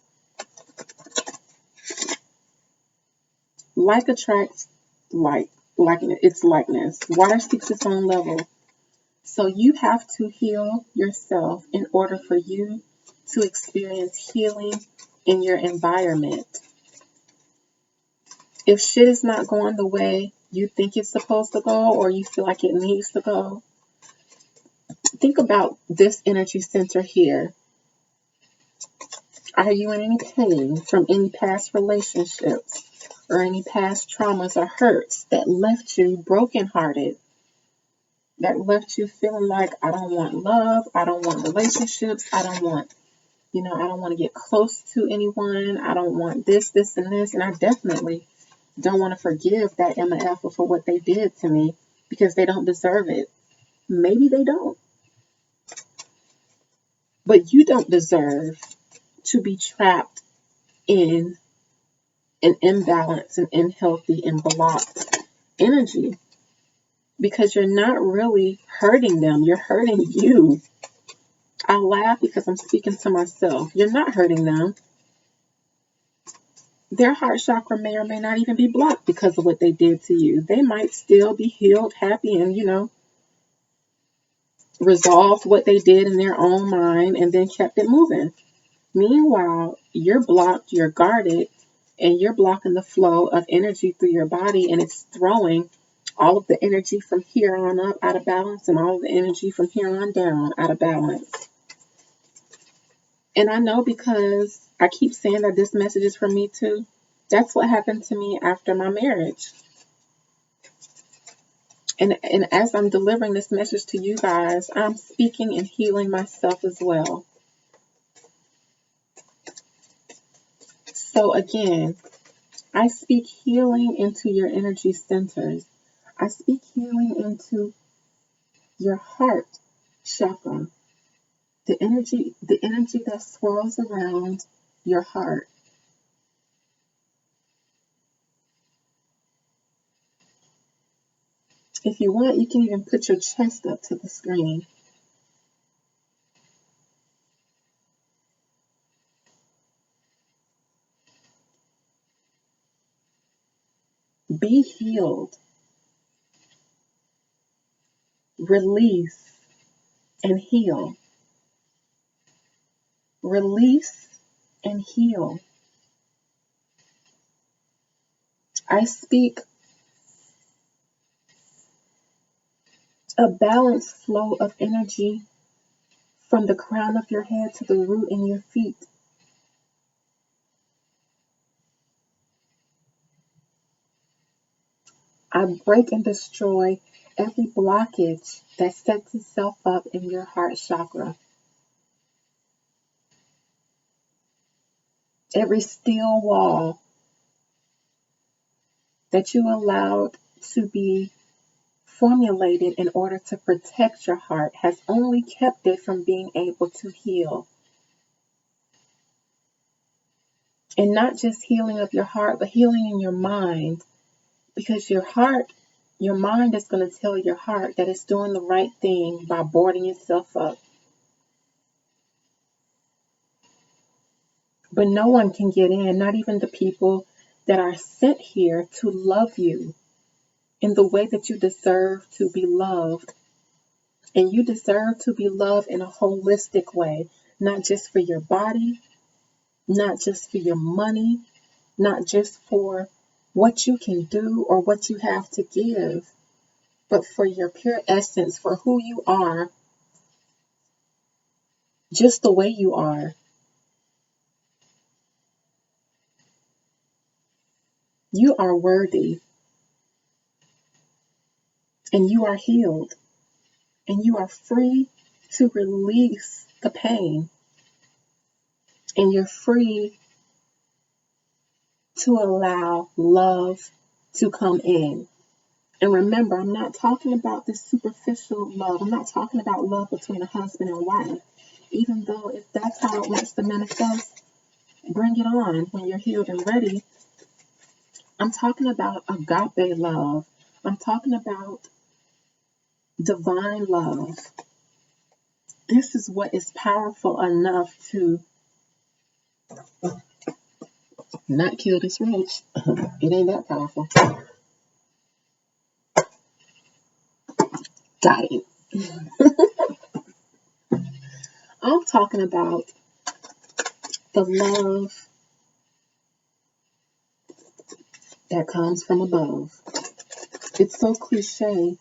Like attracts like, its likeness. Water seeks its own level. So you have to heal yourself in order for you to experience healing in your environment. If shit is not going the way you think it's supposed to go, or you feel like it needs to go, think about this energy center here. Are you in any pain from any past relationships or any past traumas or hurts that left you brokenhearted? That left you feeling like, I don't want love, I don't want relationships, I don't want to get close to anyone, I don't want this, and this, and I definitely don't want to forgive that MF for what they did to me, because they don't deserve it. Maybe they don't. But you don't deserve to be trapped in an imbalance and unhealthy and blocked energy, because you're not really hurting them. You're hurting you. I laugh because I'm speaking to myself. You're not hurting them. Their heart chakra may or may not even be blocked because of what they did to you. They might still be healed, happy, and, resolved what they did in their own mind and then kept it moving. Meanwhile, you're blocked, you're guarded, and you're blocking the flow of energy through your body, and it's throwing all of the energy from here on up out of balance and all of the energy from here on down out of balance. And I know, because I keep saying that this message is for me too. That's what happened to me after my marriage. And as I'm delivering this message to you guys, I'm speaking and healing myself as well. So again, I speak healing into your energy centers. I speak healing into your heart chakra. The energy that swirls around your heart. If you want, you can even put your chest up to the screen. Be healed. Release. and heal. Release and heal. I speak a balanced flow of energy from the crown of your head to the root in your feet. I break and destroy every blockage that sets itself up in your heart chakra. Every steel wall that you allowed to be formulated in order to protect your heart has only kept it from being able to heal. And not just healing of your heart, but healing in your mind. Because your mind is going to tell your heart that it's doing the right thing by boarding itself up. But no one can get in, not even the people that are sent here to love you in the way that you deserve to be loved. And you deserve to be loved in a holistic way, not just for your body, not just for your money, not just for what you can do or what you have to give, but for your pure essence, for who you are, just the way you are. You are worthy, and you are healed, and you are free to release the pain, and you're free to allow love to come in. And remember, I'm not talking about this superficial love. I'm not talking about love between a husband and wife. Even though if that's how it wants to manifest, bring it on when you're healed and ready. I'm talking about agape love. I'm talking about divine love. This is what is powerful enough to not kill this roach. It ain't that powerful. Got it. I'm talking about the love that comes from above. It's so cliche,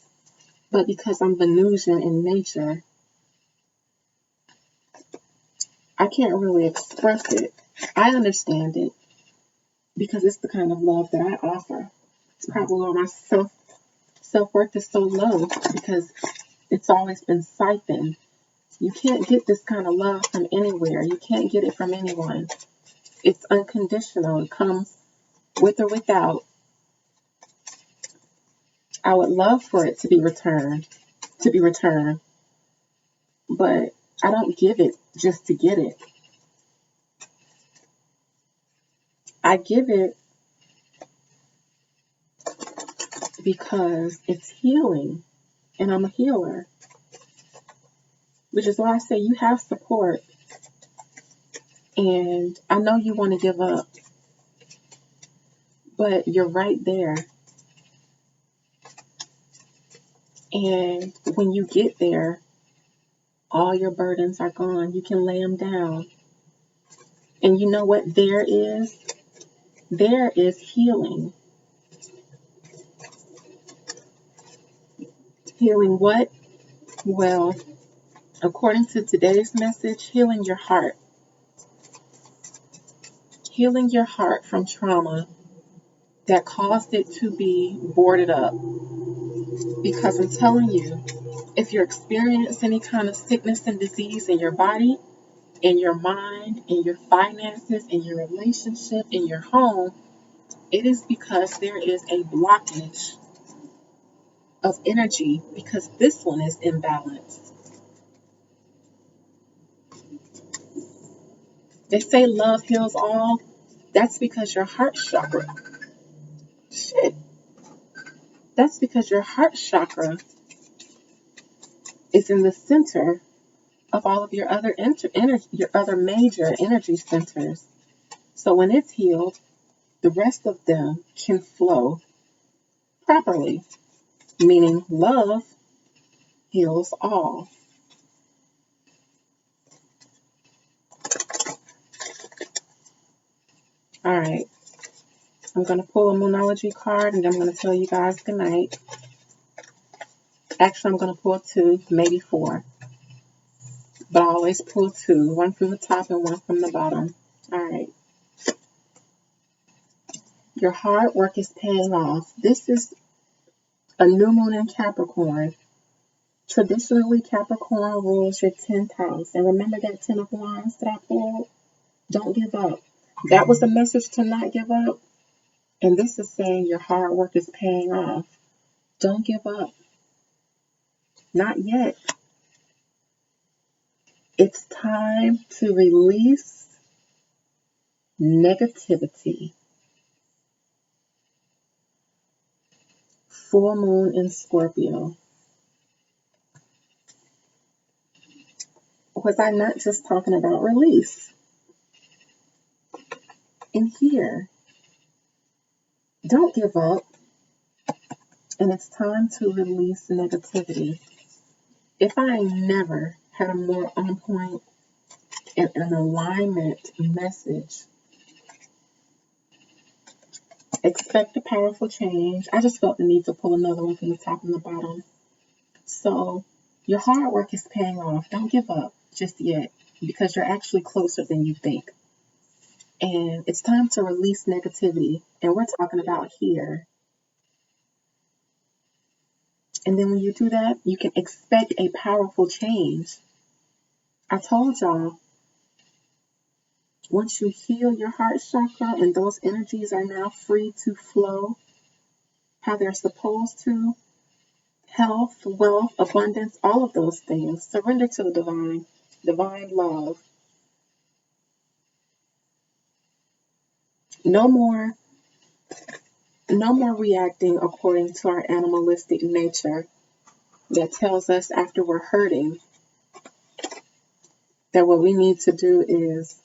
but because I'm Venusian in nature, I can't really express it. I understand it because it's the kind of love that I offer. It's probably why my self-worth is so low, because it's always been siphoned. You can't get this kind of love from anywhere. You can't get it from anyone. It's unconditional. It comes with or without. I would love for it to be returned, but I don't give it just to get it. I give it because it's healing, and I'm a healer, which is why I say you have support, and I know you want to give up, but you're right there. And when you get there, all your burdens are gone. You can lay them down. And you know what there is? There is healing. Healing what? Well, according to today's message, healing your heart. Healing your heart from trauma that caused it to be boarded up. Because I'm telling you, if you're experiencing any kind of sickness and disease in your body, in your mind, in your finances, in your relationship, in your home, it is because there is a blockage of energy, because this one is imbalanced. They say love heals all. That's because your heart chakra. That's because your heart chakra is in the center of all of your other your other major energy centers. So when it's healed, the rest of them can flow properly, meaning love heals all. All right. I'm going to pull a Moonology card and I'm going to tell you guys good night. Actually, I'm going to pull 2, maybe 4. But I always pull 2, one from the top and one from the bottom. All right. Your hard work is paying off. This is a new moon in Capricorn. Traditionally, Capricorn rules your 10th house. And remember that 10 of Wands that I pulled? Don't give up. That was a message to not give up. And this is saying your hard work is paying off. Don't give up. Not yet. It's time to release negativity. Full moon in Scorpio. Was I not just talking about release? In here, don't give up. And it's time to release negativity. If I never had a more on point and an alignment message, expect a powerful change. I just felt the need to pull another one from the top and the bottom. So your hard work is paying off. Don't give up just yet, because you're actually closer than you think. And it's time to release negativity. And we're talking about here. And then when you do that, you can expect a powerful change. I told y'all, once you heal your heart chakra and those energies are now free to flow how they're supposed to, health, wealth, abundance, all of those things, surrender to the divine love. No more reacting according to our animalistic nature that tells us after we're hurting that what we need to do is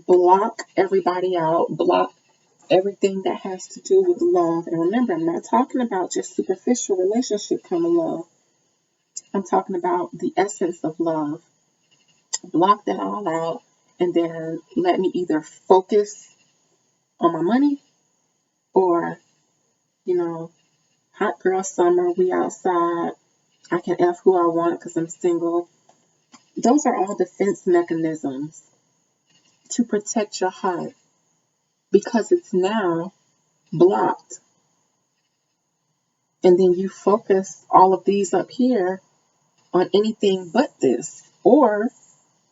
block everybody out, block everything that has to do with love. And remember, I'm not talking about just superficial relationship kind of love. I'm talking about the essence of love. Block that all out and then let me either focus on my money or, hot girl summer, we outside. I can F who I want because I'm single. Those are all defense mechanisms to protect your heart because it's now blocked. And then you focus all of these up here on anything but this. Or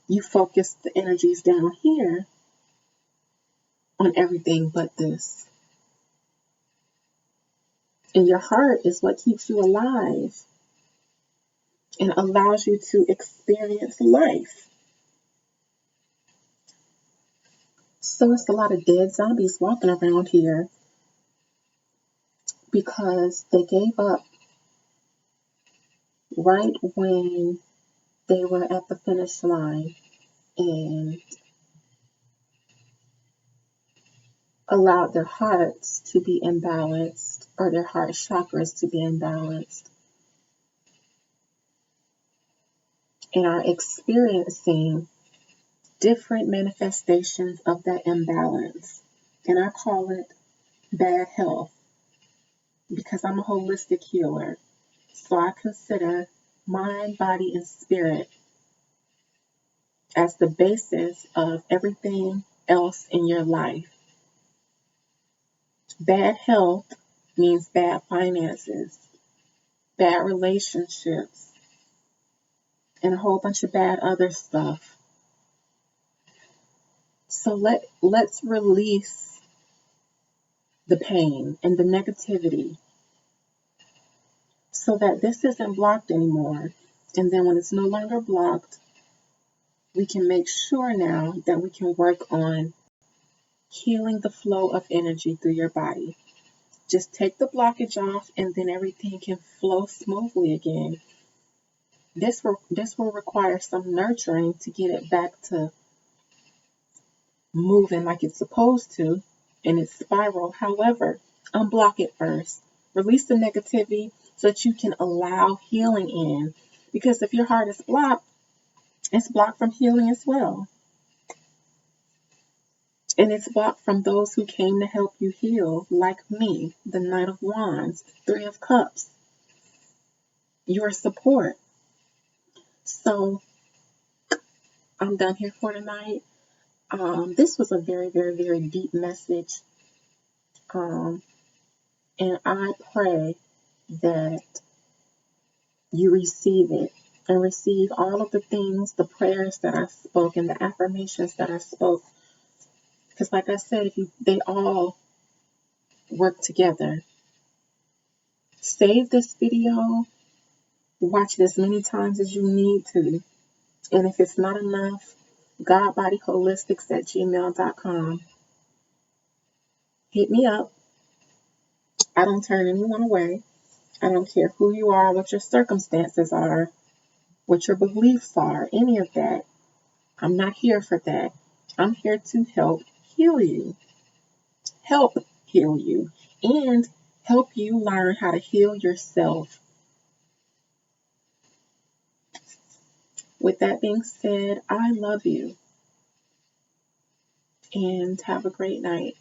you focus the energies down here on everything but this. And your heart is what keeps you alive and allows you to experience life. So it's a lot of dead zombies walking around here because they gave up right when they were at the finish line and allowed their hearts to be imbalanced or their heart chakras to be imbalanced and are experiencing different manifestations of that imbalance. And I call it bad health because I'm a holistic healer. So I consider mind, body, and spirit as the basis of everything else in your life. Bad health means bad finances, bad relationships, and a whole bunch of bad other stuff. So let's release the pain and the negativity so that this isn't blocked anymore. And then when it's no longer blocked, we can make sure now that we can work on healing the flow of energy through your body. Just take the blockage off and then everything can flow smoothly again. This will require some nurturing to get it back to moving like it's supposed to in its spiral. However, unblock it first. Release the negativity so that you can allow healing in. Because if your heart is blocked, it's blocked from healing as well. And it's bought from those who came to help you heal, like me, the Knight of Wands, Three of Cups, your support. So I'm done here for tonight. This was a very, very, very deep message. And I pray that you receive it and receive all of the things, the prayers that I spoke and the affirmations that I spoke. Because like I said, they all work together. Save this video, watch it as many times as you need to. And if it's not enough, godbodyholistics@gmail.com. Hit me up. I don't turn anyone away. I don't care who you are, what your circumstances are, what your beliefs are, any of that. I'm not here for that. I'm here to help heal you. Help heal you. And help you learn how to heal yourself. With that being said, I love you. And have a great night.